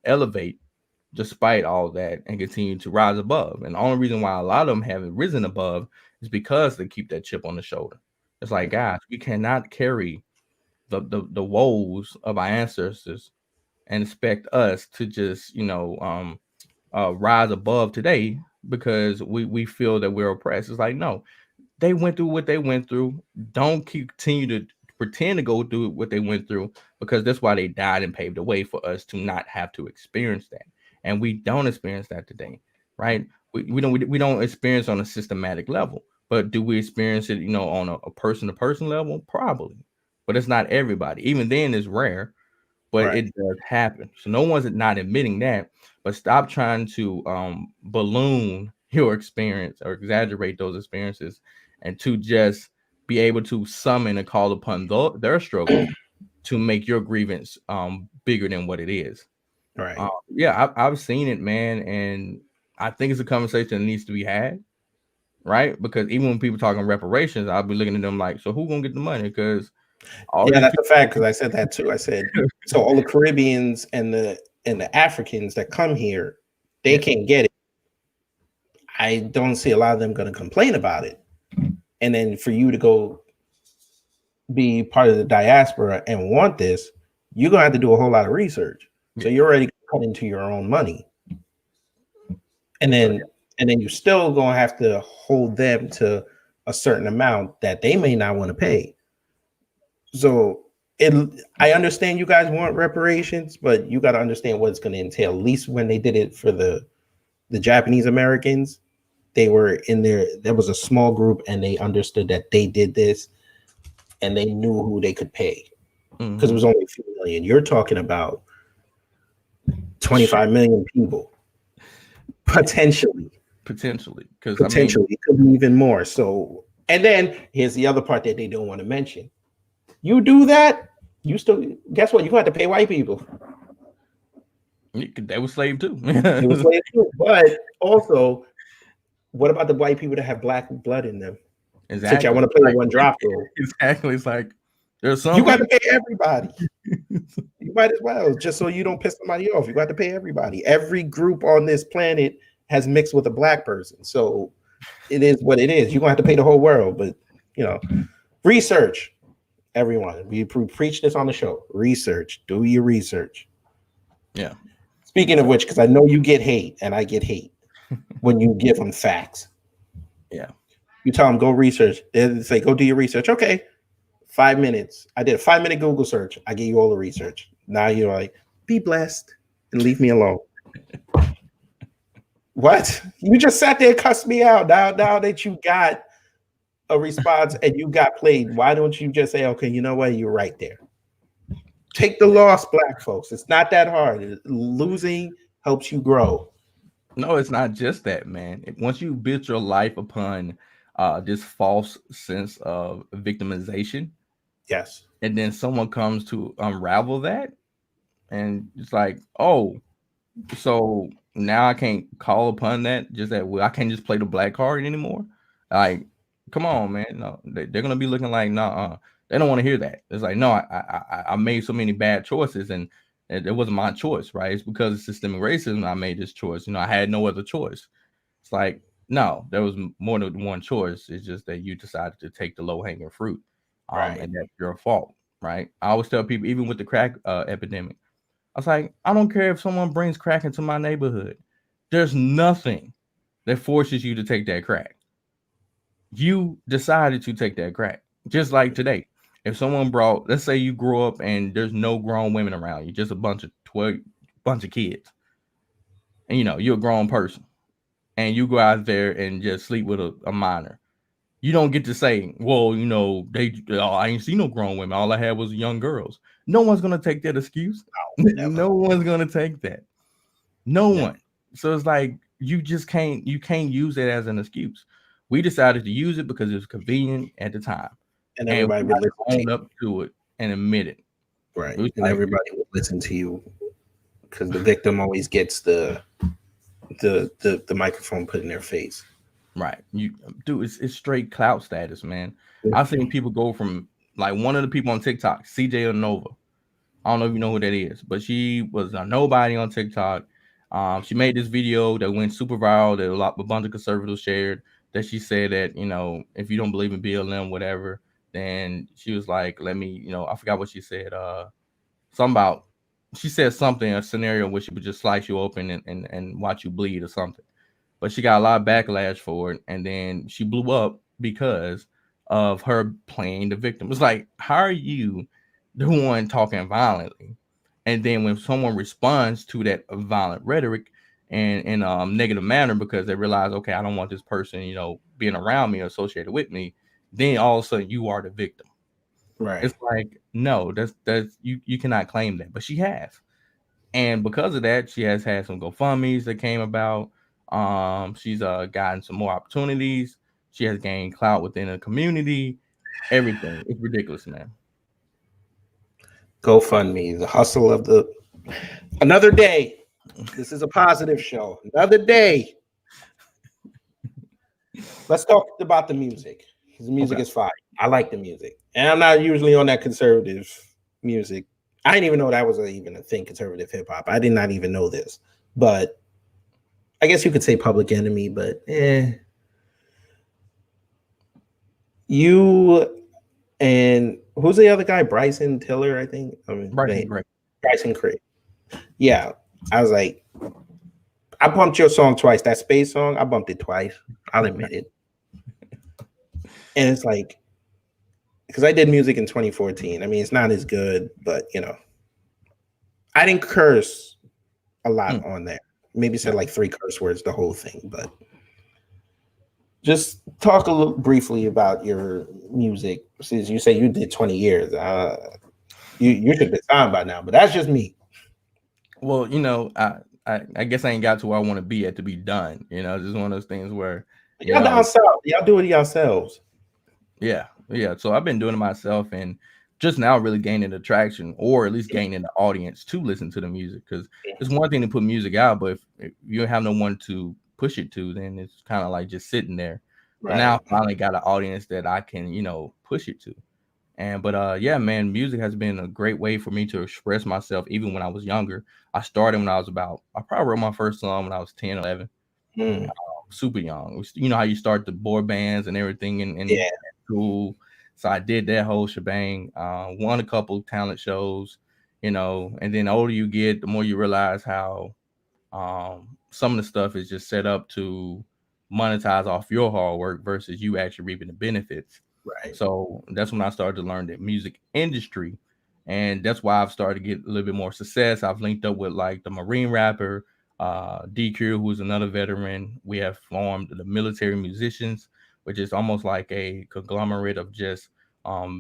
elevate despite all that and continue to rise above. And the only reason why a lot of them haven't risen above is because they keep that chip on the shoulder. It's like, guys, we cannot carry the woes of our ancestors and expect us to just rise above today because we feel that we're oppressed. It's like, no, they went through what they went through. Don't continue to pretend to go through what they went through, because that's why they died and paved the way for us to not have to experience that. And we don't experience that today, right? We don't experience on a systematic level, but do we experience it, on a person to person level? Probably, but it's not everybody. Even then, it's rare, but Right. it does happen. So no one's not admitting that, but stop trying to balloon your experience or exaggerate those experiences, and to just be able to summon and call upon their struggle to make your grievance bigger than what it is. Right. Yeah, I've seen it, man, and I think it's a conversation that needs to be had, right? Because even when people talking reparations, I'll be looking at them like, so who gonna get the money? Because all Yeah, these that's a people, fact because I said that too. I said so all the Caribbeans and the Africans that come here, they yeah, can't get it. I don't see a lot of them going to complain about it. And then for you to go be part of the diaspora and want this, you're gonna have to do a whole lot of research. So yeah, you're already cut into your own money, and so then you're still gonna have to hold them to a certain amount that they may not want to pay. So I understand you guys want reparations, but you got to understand what it's going to entail. At least when they did it for the Japanese Americans, they were in there. There was a small group, and they understood that they did this, and they knew who they could pay because it mhm. was only a few million. You're talking about 25 million people potentially. Potentially, because I mean, Potentially, it could be even more. So, and then here's the other part that they don't want to mention. You do that, you still guess what? You have to pay white people. They were slave too. They were slaves too. But also, what about the white people that have black blood in them? Since y'all Exactly. want to play the Like, one drop rule, exactly. It's like there's some you got to reason. pay everybody. You might as well, just so you don't piss somebody off. You got to pay everybody. Every group on this planet has mixed with a black person, so it is what it is. You're gonna have to pay the whole world, but research. Everyone, we preach this on the show. Research. Do your research. Yeah. Speaking of which, because I know you get hate, and I get hate when you give them facts. Yeah. You tell them go research. They say go do your research. Okay, 5 minutes. I did a 5-minute Google search. I gave you all the research. Now you're like, be blessed and leave me alone. What? You just sat there and cussed me out. Now that you got a response and you got played, why don't you just say, okay, you know what? You're right there. Take the loss, black folks. It's not that hard. Losing helps you grow. No, it's not just that, man. Once you build your life upon this false sense of victimization, Yes. and then someone comes to unravel that, and it's like, oh, so now I can't call upon that. Just that, well, I can't just play the black card anymore. Like, come on, man. No, they're gonna be looking like, nah, they don't want to hear that. It's like, no, I made so many bad choices, and it wasn't my choice, right? It's because of systemic racism I made this choice. I had no other choice. It's like, no, there was more than one choice. It's just that you decided to take the low hanging fruit, Right. and that's your fault, right? I always tell people, even with the crack epidemic. I was like, I don't care if someone brings crack into my neighborhood. There's nothing that forces you to take that crack. You decided to take that crack. Just like today. If someone brought, let's say you grew up and there's no grown women around you, just a bunch of kids. And you're a grown person. And you go out there and just sleep with a minor. You don't get to say, well, I ain't see no grown women. All I had was young girls. No one's gonna take that excuse. No one's gonna take that. No one. So it's like you can't use it as an excuse. We decided to use it because it was convenient at the time, And and everybody we would got to listen to own you. up to it and admit it. Right. It was And like, everybody would listen to you because the victim always gets the microphone put in their face. right, dude, it's straight clout status, man. I've seen people go from, like, one of the people on TikTok, CJ Nova. I don't know if you know who that is, but she was a nobody on TikTok. She made this video that went super viral that a bunch of conservatives shared. That she said that, if you don't believe in BLM, whatever, then she was like, let me, I forgot what she said. Something about, she said something, a scenario where she would just slice you open and watch you bleed or something. But she got a lot of backlash for it, and then she blew up because of her playing the victim. It's like, how are you the one talking violently, and then when someone responds to that violent rhetoric and in a negative manner because they realize, okay, I don't want this person, being around me or associated with me, then all of a sudden you are the victim. Right. It's like, no, that's you cannot claim that, but she has. And because of that, she has had some GoFundMe's that came about. She's gotten some more opportunities. She has gained clout within the community. Everything. It's ridiculous, man. GoFundMe, the hustle of the another day. This is a positive show. Another day. Let's talk about the music. The music is fire. I like the music. And I'm not usually on that conservative music. I didn't even know that was even a thing, conservative hip hop. I did not even know this. But I guess you could say Public Enemy, but you and who's the other guy? Bryson Tiller, I think. Bryson Craig. Yeah. I was like, I bumped your song twice. That Space song, I bumped it twice. I'll admit it. And it's like, because I did music in 2014. I mean, it's not as good, but I didn't curse a lot on there. Maybe said like 3 curse words the whole thing, but just talk a little briefly about your music. Since you say you did 20 years, you should be signed by now, but that's just me. Well, I guess I ain't got to where I want to be at to be done. It's just one of those things where y'all down south, y'all do it yourselves. Yeah. So I've been doing it myself, and just now really gaining the traction, or at least gaining the audience to listen to the music. Because it's one thing to put music out, but if you have no one to push it to, then it's kind of like just sitting there. But now Right. I finally got an audience that I can, push it to. And but yeah, man, music has been a great way for me to express myself even when I was younger. I started when I probably wrote my first song when I was 10, 11, Mm. super young. You know how you start the boy bands and everything in Yeah. school. So I did that whole shebang. Won a couple talent shows, and then the older you get, the more you realize how some of the stuff is just set up to monetize off your hard work versus you actually reaping the benefits. Right. So that's when I started to learn the music industry. And that's why I've started to get a little bit more success. I've linked up with like the Marine rapper, DQ, who's another veteran. We have formed the Military Musicians, which is almost like a conglomerate of just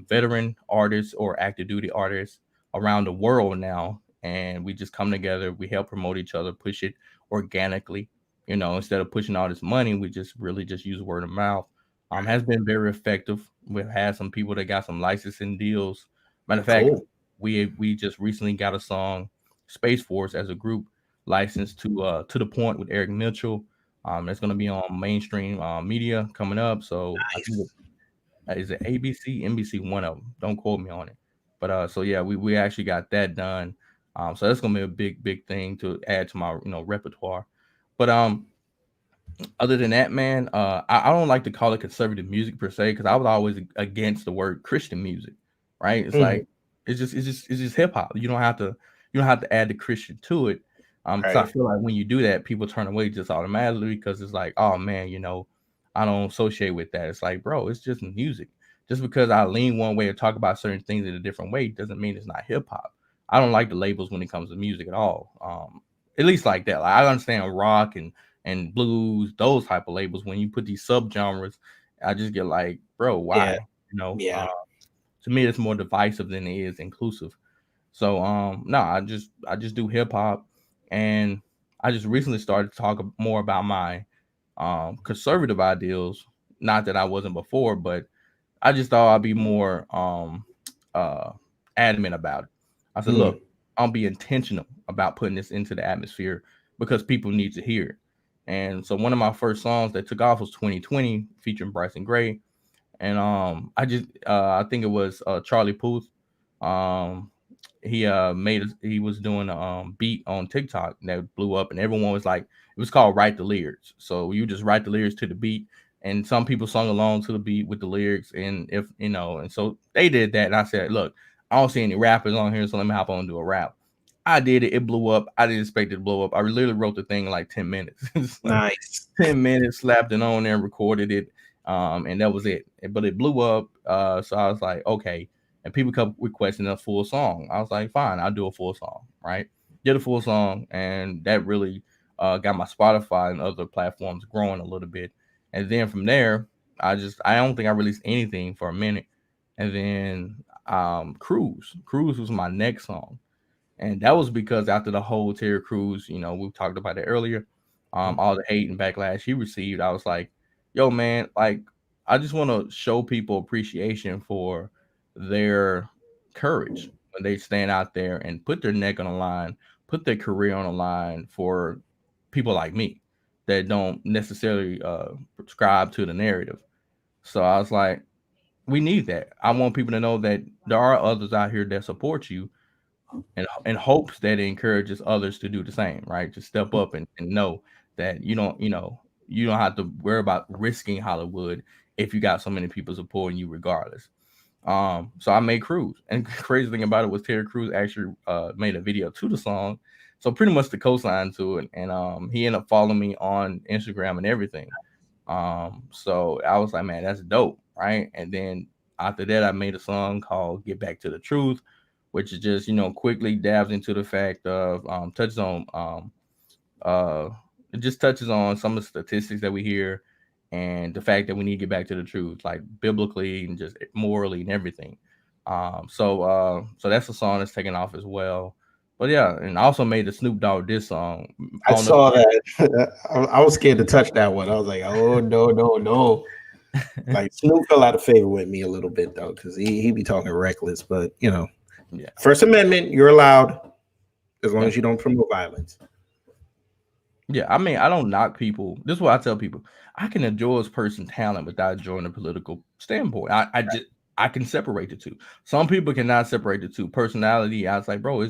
veteran artists or active duty artists around the world now. And we just come together, we help promote each other, push it organically. Instead of pushing all this money, we just really just use word of mouth. Has been very effective. We've had some people that got some licensing deals. Matter of fact, Cool. we just recently got a song, Space Force, as a group licensed to the point with Eric Mitchell. It's going to be on mainstream media coming up. So I think Nice. is it ABC, NBC, one of them. Don't quote me on it. But so yeah, we actually got that done. So that's gonna be a big thing to add to my repertoire. But other than that, man, I don't like to call it conservative music per se because I was always against the word Christian music, right? It's Mhm. like it's just hip hop. You don't have to add the Christian to it. Because I Right. feel like when you do that, people turn away just automatically because it's like, oh man, I don't associate with that. It's like, bro, it's just music. Just because I lean one way or talk about certain things in a different way doesn't mean it's not hip hop. I don't like the labels when it comes to music at all. At least like that. Like I understand rock and blues, those type of labels. When you put these subgenres, I just get like, bro, Yeah. why? Yeah. To me, it's more divisive than it is inclusive. So, no, I just do hip hop, and I just recently started to talk more about my conservative ideals. Not that I wasn't before, but I just thought I'd be more uh adamant about it. I said, Mm. look, I'll be intentional about putting this into the atmosphere because people need to hear it. And so one of my first songs that took off was 2020 featuring Bryson Gray. And I think it was Charlie Puth. Um he was doing a beat on TikTok that blew up, and everyone was like, it was called Write the Lyrics. So you just write the lyrics to the beat, and some people sung along to the beat with the lyrics, and if and so they did that, and I said, look, I don't see any rappers on here, so let me hop on and do a rap. I did it, it blew up. I didn't expect it to blow up. I literally wrote the thing in like 10 minutes. It's like Nice. 10 minutes, slapped it on there and recorded it. And that was it. But it blew up. So I was like, okay. And people kept requesting a full song. I was like, fine, I'll do a full song, right? Did a full song, and that really got my Spotify and other platforms growing a little bit. And then from there, I don't think I released anything for a minute. And then Cruise was my next song, and that was because after the whole Terry Crews, we talked about it earlier, all the hate and backlash he received, I was like, yo, man, like, I just want to show people appreciation for their courage when they stand out there and put their neck on the line, put their career on the line for people like me that don't necessarily subscribe to the narrative. So I was like, we need that. I want people to know that there are others out here that support you, and in hopes that it encourages others to do the same, right? To step up and know that you don't have to worry about risking Hollywood if you got so many people supporting you regardless. So I made Cruise, and crazy thing about it was Terry Crews actually made a video to the song, so pretty much the co-sign to it, and he ended up following me on Instagram and everything. So I was like, man, that's dope, right? And then after that, I made a song called "Get Back to the Truth," which is just quickly dabs into the fact of touches on uh it just touches on some of the statistics that we hear and the fact that we need to get back to the truth, like biblically and just morally and everything. So that's a song that's taken off as well. But yeah, and I also made the Snoop Dogg diss song. I I don't know if saw you heard. that. I was scared to touch that one. I was like, oh no, no, no. Like Snoop fell out of favor with me a little bit though, because he be talking reckless. But Yeah. First Amendment, you're allowed as long Yeah. as you don't promote violence. Yeah, I mean, I don't knock people. This is what I tell people. I can enjoy a person's talent without enjoying a political standpoint. I can separate the two. Some people cannot separate the two. Personality, I was like, bro,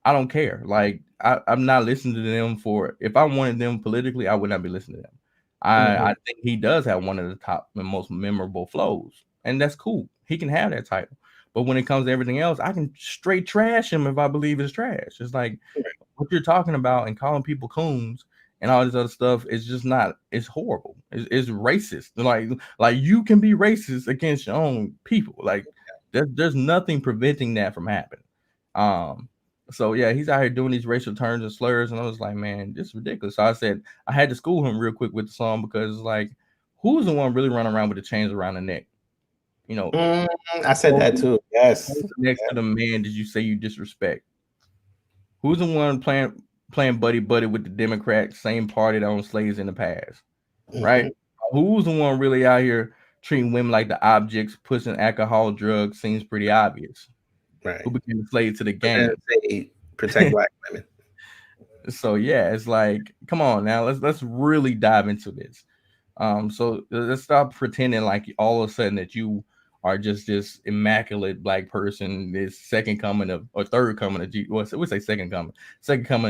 I don't care. Like I'm not listening to them for. If I wanted them politically, I would not be listening to them. I think he does have one of the top and most memorable flows, and that's cool. He can have that title. But when it comes to everything else, I can straight trash him if I believe it's trash. It's like what you're talking about and calling people coons and all this other stuff is just not. It's horrible. It's racist. Like you can be racist against your own people. Like there's nothing preventing that from happening. Um, so yeah, he's out here doing these racial terms and slurs, and I was like, man, this is ridiculous. So I said I had to school him real quick with the song because like, who's the one really running around with the chains around the neck? You know, I said that too. Yes. next to the man did you say you disrespect? Who's the one playing buddy buddy with the Democrats, same party that owned slaves in the past, right? Who's the one really out here treating women like the objects, pushing alcohol, drugs? Seems pretty obvious. Right. Who became a slave to the But game? then say, protect black women. So yeah, it's like, come on now, let's really dive into this. So let's stop pretending like all of a sudden that you are just this immaculate black person, this second coming of or third coming of Jesus. Well, we say second coming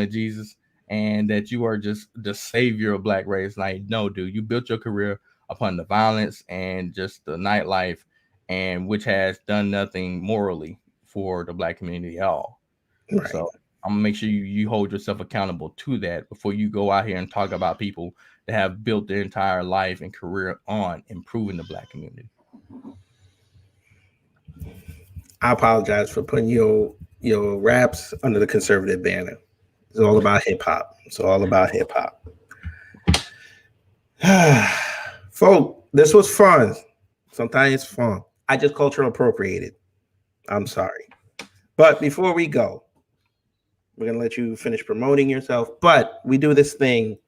of Jesus, and that you are just the savior of black race. Like, no, dude, you built your career upon the violence and just the nightlife, and which has done nothing morally for the black community at all. Right. So I'm gonna make sure you hold yourself accountable to that before you go out here and talk about people that have built their entire life and career on improving the black community. I apologize for putting your raps under the conservative banner. It's all about hip hop. It's all about hip hop. Folk, this was fun. Sometimes it's fun. I just cultural appropriated. I'm sorry. But before we go, we're going to let you finish promoting yourself. But we do this thing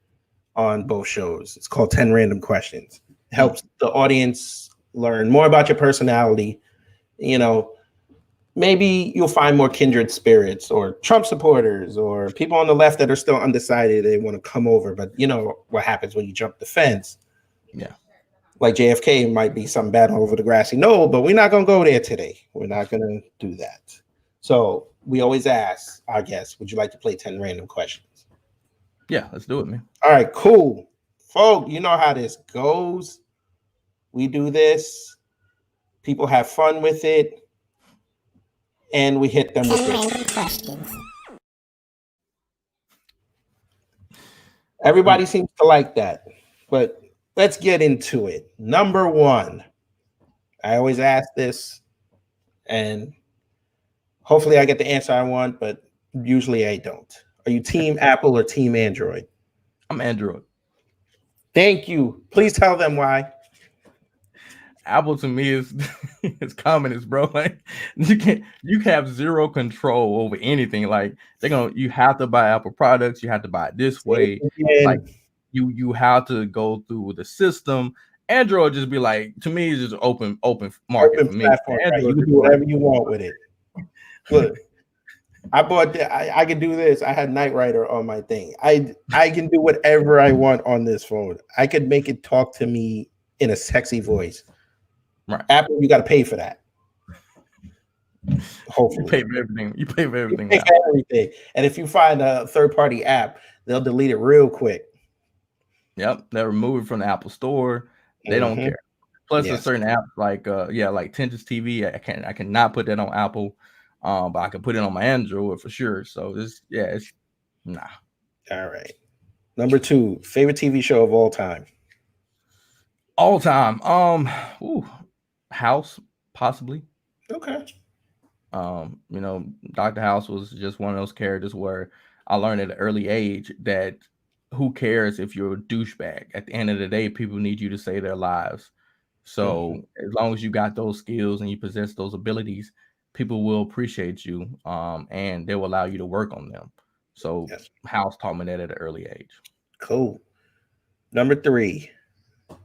on both shows. It's called 10 Random Questions. It helps the audience learn more about your personality. Maybe you'll find more kindred spirits or Trump supporters or people on the left that are still undecided. They want to come over. But you know what happens when you jump the fence. Yeah. Like JFK might be some battle over the grassy knoll, but we're not going to go there today. We're not going to do that. So we always ask our guests, would you like to play 10 random questions? Yeah, let's do it, man. All right, cool. Folk, you know how this goes. We do this. People have fun with it. And we hit them with random questions. Everybody seems to like that. But let's get into it. Number one. I always ask this, and hopefully I get the answer I want, but usually I don't. Are you team Apple or team Android? I'm Android. Thank you. Please tell them why. Apple to me is it's communist, bro. Like you have zero control over anything. Like you have to buy Apple products, you have to buy it this way. Like you have to go through the system. Android just be like, to me, it's just open market for me. Platform, right? You can do whatever you want with it. Look, I bought that. I can do this. I had Knight Rider on my thing. I can do whatever I want on this phone. I could make it talk to me in a sexy voice. Right. Apple, you got to pay for that. Hopefully. You pay for everything. You pay for everything. You pay for everything. And if you find a third-party app, they'll delete it real quick. Yep. They'll remove it from the Apple Store. They don't care. Plus, there's certain apps like Tintus TV. I cannot put that on Apple, but I can put it on my Android for sure. So it's nah. All right. Number two, favorite TV show of all time. All time. House, possibly. Okay. Dr. House was just one of those characters where I learned at an early age that who cares if you're a douchebag? At the end of the day, people need you to save their lives. So as long as you got those skills and you possess those abilities, people will appreciate you, and they will allow you to work on them. So House taught me that at an early age. Cool. Number three,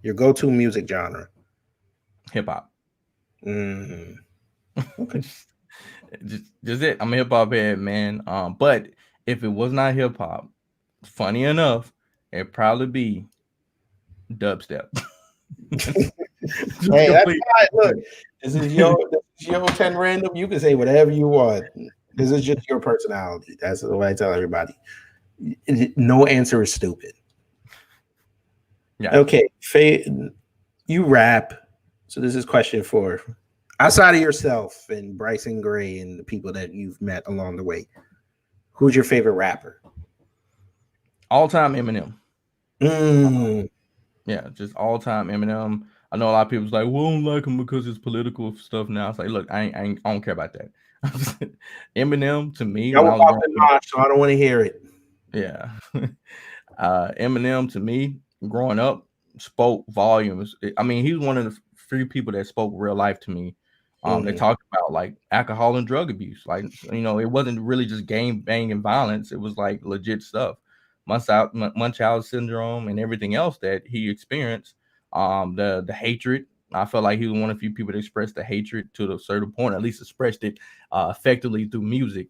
your go-to music genre. Hip hop. Mm. Okay. just it. I'm a hip hop head, man. But if it was not hip hop, funny enough, it'd probably be dubstep. Just Hey, that's complete. fine. Look, this is your 10 random. You can say whatever you want. This is just your personality. That's the way I tell everybody. No answer is stupid. Yeah. Okay, you rap. So this is question 4. Outside of yourself and Bryson Gray and the people that you've met along the way, who's your favorite rapper? All time Eminem. Mm. Yeah, just all time Eminem. I know a lot of people's like, well, I don't like him because it's political stuff now. It's like, look, I don't care about that. Eminem to me Y'all when were I was about growing to up, notch, so I don't want to hear it. yeah. Eminem to me growing up spoke volumes. I mean, he was one of the few people that spoke real life to me. They Mm. talked about like alcohol and drug abuse. Like, it wasn't really just game banging violence. It was like legit stuff. Munchausen syndrome and everything else that he experienced. The hatred. I felt like he was one of the few people that expressed the hatred to a certain point, at least expressed it effectively through music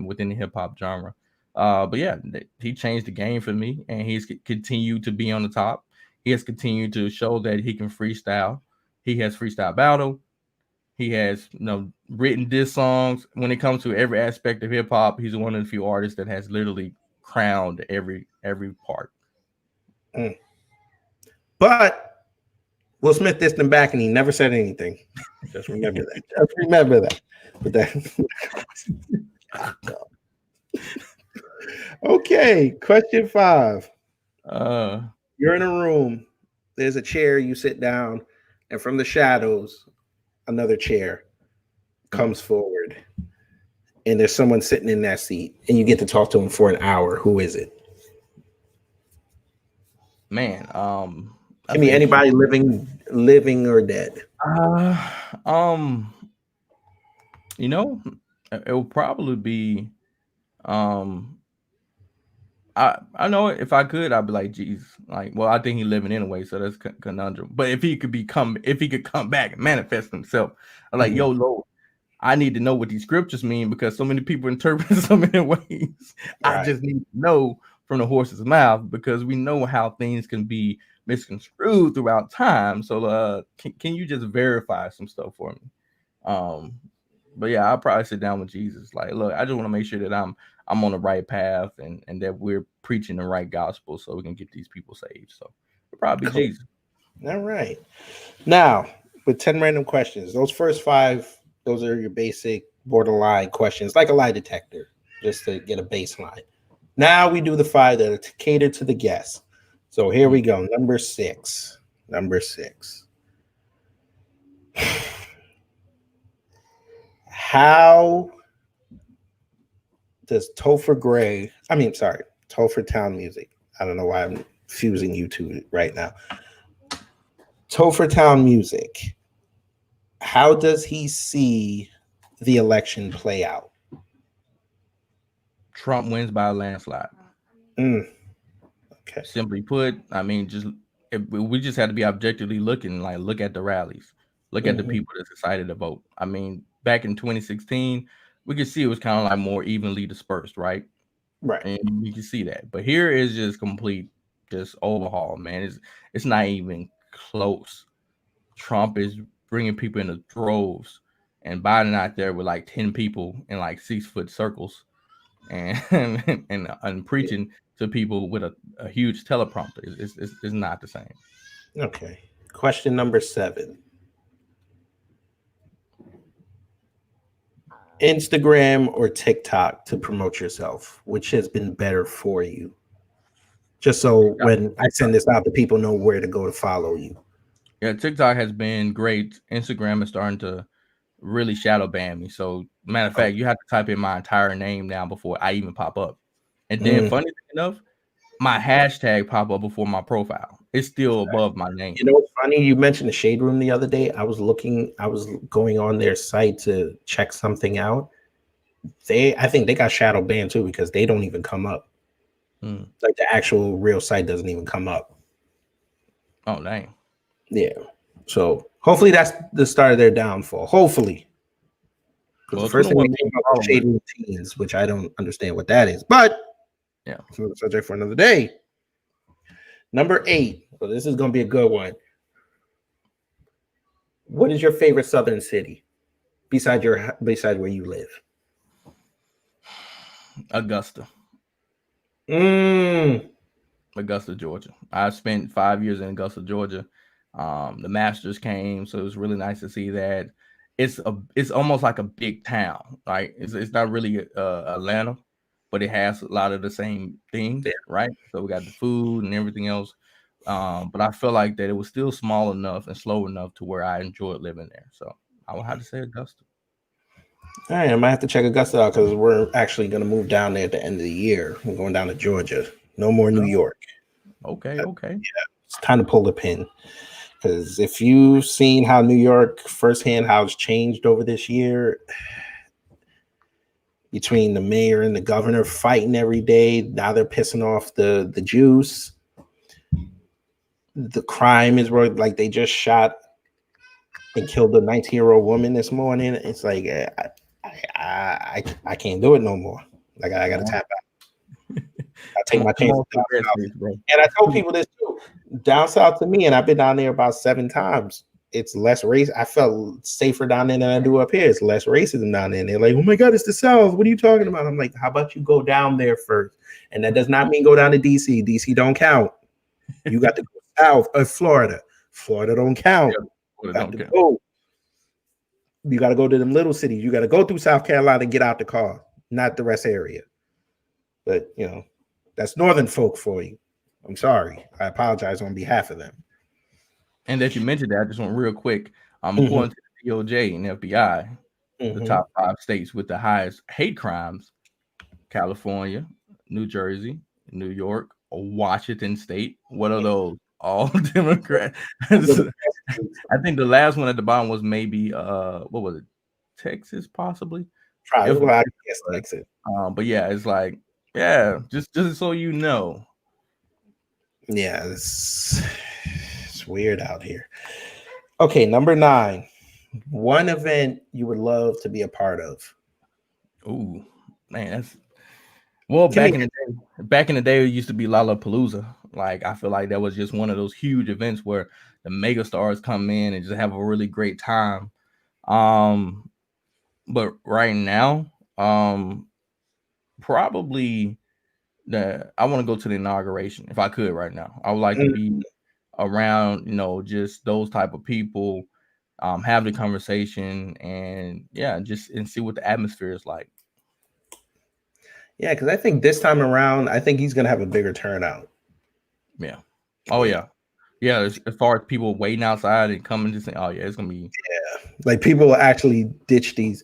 within the hip hop genre. But yeah, he changed the game for me, and he's continued to be on the top. He has continued to show that he can freestyle. He has freestyle battle. He has, written diss songs. When it comes to every aspect of hip hop, he's one of the few artists that has literally crowned every part. Mm. But Will Smith dissed him back, and he never said anything. Just remember that. Just remember that. But that. Okay, question 5. Uh, You're in a room. There's a chair. You sit down, and from the shadows, another chair comes forward, and there's someone sitting in that seat, and you get to talk to him for an hour. Who is it? Man, Can that's be an interesting. anybody living or dead. Uh, um, it will probably be um I know if I could, I'd be like, Jesus, like, well, I think he's living anyway, so that's conundrum. But if he could come back and manifest himself, I'm like, Mhm. yo, Lord, I need to know what these scriptures mean because so many people interpret it so many ways. I Right. just need to know from the horse's mouth because we know how things can be misconstrued throughout time. So, can you just verify some stuff for me? Um, but yeah, I'll probably sit down with Jesus. Like, look, I just want to make sure that I'm on the right path and that we're preaching the right gospel so we can get these people saved. So it'll probably be Cool. Jesus. All right. Now, with 10 random questions, those first 5, those are your basic borderline questions, like a lie detector, just to get a baseline. Now we do the 5 that are to cater to the guests. So here we go. Number 6. Number 6. How does Topher Town Music. I don't know why I'm fusing you two right now. Topher Town Music. How does he see the election play out? Trump wins by a landslide. Mm, okay. Simply put, I mean, we just had to be objectively looking, like look at the rallies, look at the Mhm. people that's excited to vote. I mean, back in 2016, we could see it was kind of like more evenly dispersed, right? Right. And you can see that. But here is just complete, just overhaul, man. It's not even close. Trump is bringing people into droves, and Biden out there with like 10 people in like 6-foot circles, and and preaching to people with a huge teleprompter. It's not the same. Okay. Question number 7. Instagram or TikTok to promote yourself, which has been better for you? Just so when I send this out, the people know where to go to follow you. Yeah, TikTok has been great. Instagram is starting to really shadow ban me. So, matter of Oh. fact, you have to type in my entire name now before I even pop up. And then, Mm. funny thing enough, my hashtag pop up before my profile. It's still above my name. You know what's funny? You mentioned the Shade Room the other day. I was going on their site to check something out. I think they got shadow banned too because they don't even come up. Mm. Like the actual real site doesn't even come up. Oh, dang. Yeah. So Hopefully that's the start of their downfall. Hopefully. Because Well, the first thing they 21 came million up with shade followers. routines, which I don't understand what that is. But Yeah. it's another subject for another day. Number 8. So this is going to be a good one. What is your favorite southern city beside where you live? Augusta. Mm. Augusta, Georgia. I spent 5 years in Augusta, Georgia. The Masters came, so it was really nice to see that. It's almost like a big town. Like it's not really Atlanta, but it has a lot of the same things, Yeah. right? So we got the food and everything else. But I feel like that it was still small enough and slow enough to where I enjoyed living there. So I would have to say Augusta. All right, I might have to check Augusta out because we're actually going to move down there at the end of the year. We're going down to Georgia. No more New York. Okay, okay. It's time to pull the pin. Because if you've seen how New York firsthand, how it's changed over this year, between the mayor and the governor fighting every day, now they're pissing off the juice. The crime is where like they just shot and killed a 19-year-old woman this morning. It's like I can't do it no more. Like I got to tap out. I take my Come chances on to down the red south. states, bro. And I told people this too. Down south to me, and I've been down there about 7 times. It's less race. I felt safer down there than I do up here. It's less racism down there. And they're like, "Oh my God, it's the South. What are you talking about?" I'm like, "How about you go down there first?" And that does not mean go down to DC. DC don't count. You got to go south of Florida. Florida don't count. You got to go. You got to go to them little cities. You got to go through South Carolina and get out the car, not the rest area. But that's Northern folk for you. I'm sorry. I apologize on behalf of them. And that you mentioned that, I just want real quick. Mm-hmm. According to the DOJ and FBI, the Mm-hmm. top 5 states with the highest hate crimes: California, New Jersey, New York, Washington State. What are those? All Democrats. I think the last one at the bottom was maybe what was it? Texas, possibly. Probably. If Well, I guess Texas. but yeah, it's like, yeah, just so you know. Yeah, it's weird out here. Okay, number 9. One event you would love to be a part of. Ooh, man, that's well, Give me back in the day, it used to be Lollapalooza. Like I feel like that was just one of those huge events where the mega stars come in and just have a really great time. Um, but right now, probably I want to go to the inauguration if I could right now. I would like to be around, just those type of people, have the conversation and yeah, just and see what the atmosphere is like. Yeah, because I think this time around, I think he's gonna have a bigger turnout. Yeah. Oh yeah. Yeah, as far as people waiting outside and coming to say, oh yeah, it's gonna be Like people will actually ditch these.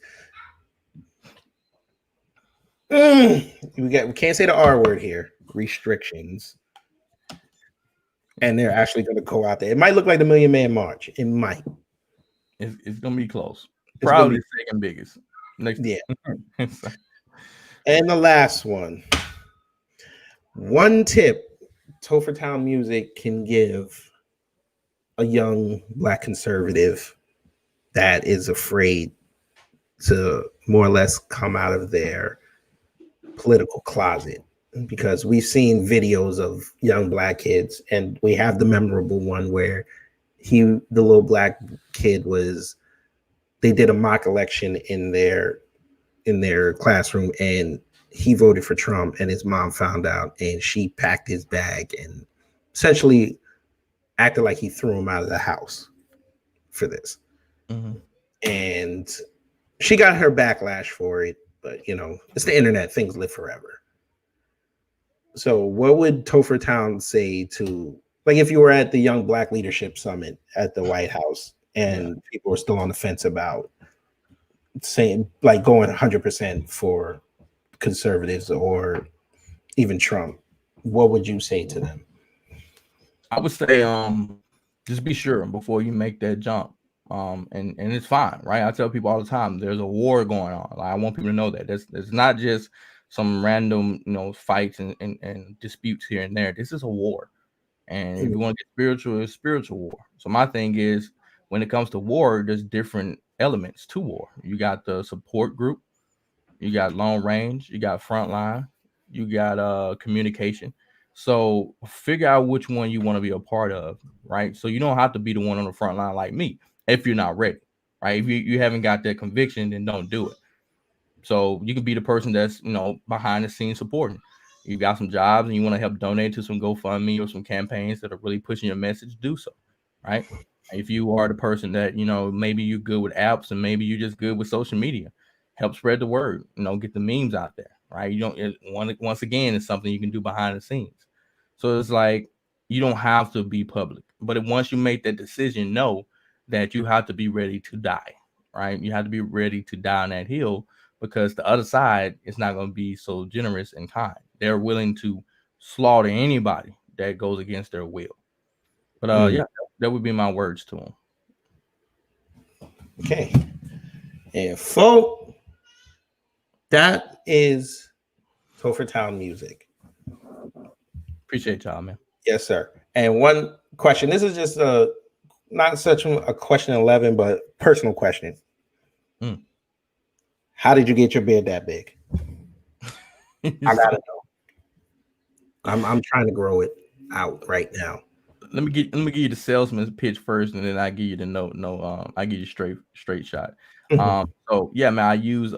We can't say the R word here. Restrictions, and they're actually going to go out there. It might look like the Million Man March. It might. it's gonna be close. It's Probably the second biggest. Yeah. And the last one. One tip Topher Town Music can give a young Black conservative that is afraid to more or less come out of their political closet, because we've seen videos of young Black kids, and we have the memorable one where the little Black kid they did a mock election in their classroom, and he voted for Trump, and his mom found out, and she packed his bag and essentially acted like he threw him out of the house for this. Mm-hmm. And she got her backlash for it, but it's the internet. Things live forever. So what would Topher Town say to, like, if you were at the Young Black Leadership Summit at the White House and people were still on the fence about saying, like, going 100% for conservatives or even Trump, what would you say to them? I would say just be sure before you make that jump. And it's fine, right? I tell people all the time there's a war going on. Like, I want people to know that there's not just some random fights and disputes here and there. This is a war. And if you want to get spiritual, it's spiritual war. So my thing is, when it comes to war, there's different elements to war. You got the support group, you got long range, you got frontline, you got communication. So figure out which one you want to be a part of, right? So you don't have to be the one on the front line like me if you're not ready, right? If you haven't got that conviction, then don't do it. So you could be the person that's, behind the scenes supporting. You got some jobs and you want to help donate to some GoFundMe or some campaigns that are really pushing your message, do so, right? If you are the person that, maybe you're good with apps and maybe you're just good with social media, help spread the word, get the memes out there, right? You don't, once again, it's something you can do behind the scenes. So it's like, you don't have to be public, but once you make that decision, know that you have to be ready to die, right? You have to be ready to die on that hill, because the other side is not going to be so generous and kind. They're willing to slaughter anybody that goes against their will. But yeah, that would be my words to them. Okay. And folk, that is Topher Town music. Appreciate y'all, man. Yes, sir. And one question. This is just not such a question 11, but personal question. How did you get your beard that big? I gotta know. I'm trying to grow it out right now. Let me give you the salesman's pitch first, and then I give you the I give you straight shot. So yeah, man, I use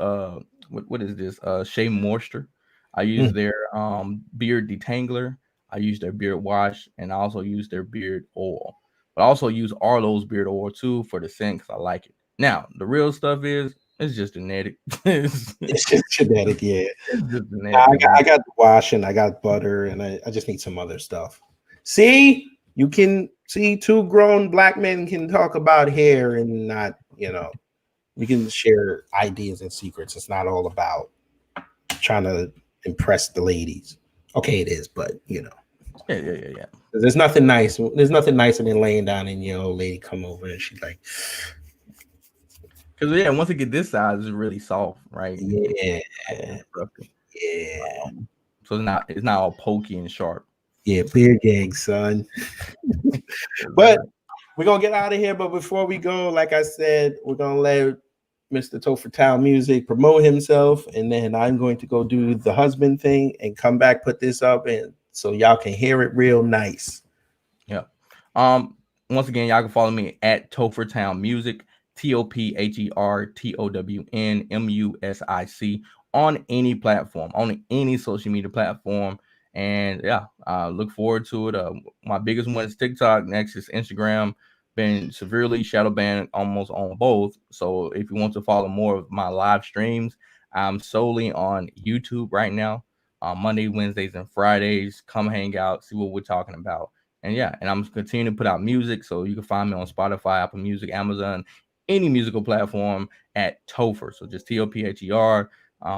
what is this? Shea Moisture. I use their beard detangler. I use their beard wash, and I also use their beard oil. But I also use Arlo's beard oil too for the scent, because I like it. Now the real stuff is, it's just genetic. It's just genetic, yeah. It's just genetic. I got the wash and I got butter, and I just need some other stuff. See, you can see two grown black men can talk about hair and not, we can share ideas and secrets. It's not all about trying to impress the ladies. Okay, it is, but Yeah. There's nothing nice. There's nothing nicer than laying down and your old lady come over and she's like, because once it get this size, it's really soft, right? Yeah. So it's not all pokey and sharp. Yeah, beer gang, son. But we're gonna get out of here. But before we go, like I said, we're gonna let Mr. Topher Town Music promote himself, and then I'm going to go do the husband thing and come back, put this up, and so y'all can hear it real nice. Yeah. Once again, y'all can follow me at Topher Town Music, TOPHERTOWNMUSIC, on any platform, on any social media platform. And yeah, look forward to it. My biggest one is TikTok. Next is Instagram. Been severely shadow banned almost on both. So if you want to follow more of my live streams, I'm solely on YouTube right now. Monday, Wednesdays, and Fridays. Come hang out, see what we're talking about. And yeah, and I'm continuing to put out music. So you can find me on Spotify, Apple Music, Amazon, any musical platform at Topher. So just TOPHER.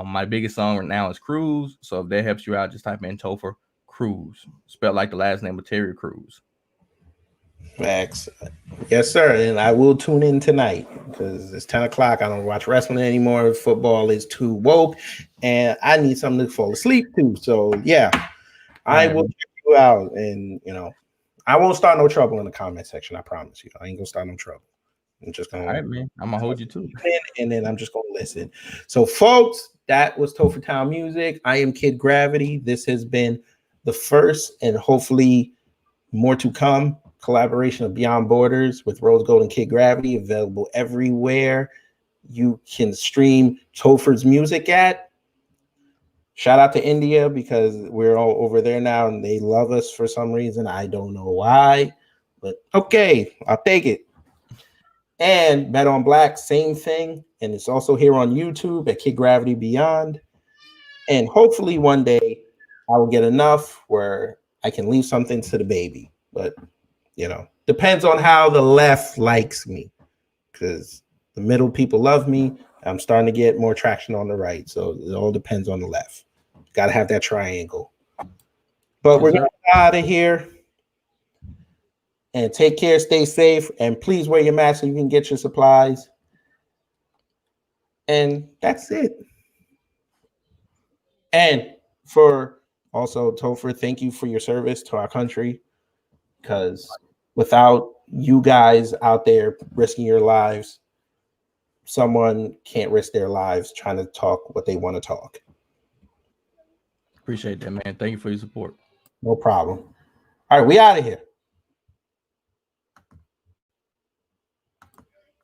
My biggest song right now is Cruise. So if that helps you out, just type in Topher Cruise, spelled like the last name of Terry Crews. Max. Yes, sir. And I will tune in tonight because it's 10 o'clock. I don't watch wrestling anymore. Football is too woke, and I need something to fall asleep to. So yeah, I will check you out, and I won't start no trouble in the comment section. I promise you. I ain't gonna start no trouble. I'm just gonna. All right, man. I'm gonna hold you too. And then I'm just gonna listen. So, folks, that was Topher Town Music. I am Kid Gravity. This has been the first, and hopefully more to come, collaboration of Beyond Borders with Rose Gold and Kid Gravity, available everywhere you can stream Topher's music at. Shout out to India because we're all over there now and they love us for some reason. I don't know why, but okay, I'll take it. And Bet on Black, same thing. And it's also here on YouTube at Kid Gravity Beyond. And hopefully one day I will get enough where I can leave something to the baby. But, depends on how the left likes me. Because the middle people love me. I'm starting to get more traction on the right. So it all depends on the left. Got to have that triangle. But we're going to get out of here. And take care, stay safe, and please wear your mask so you can get your supplies. And that's it. And for also, Topher, thank you for your service to our country. Because without you guys out there risking your lives, someone can't risk their lives trying to talk what they want to talk. Appreciate that, man. Thank you for your support. No problem. All right, we out of here.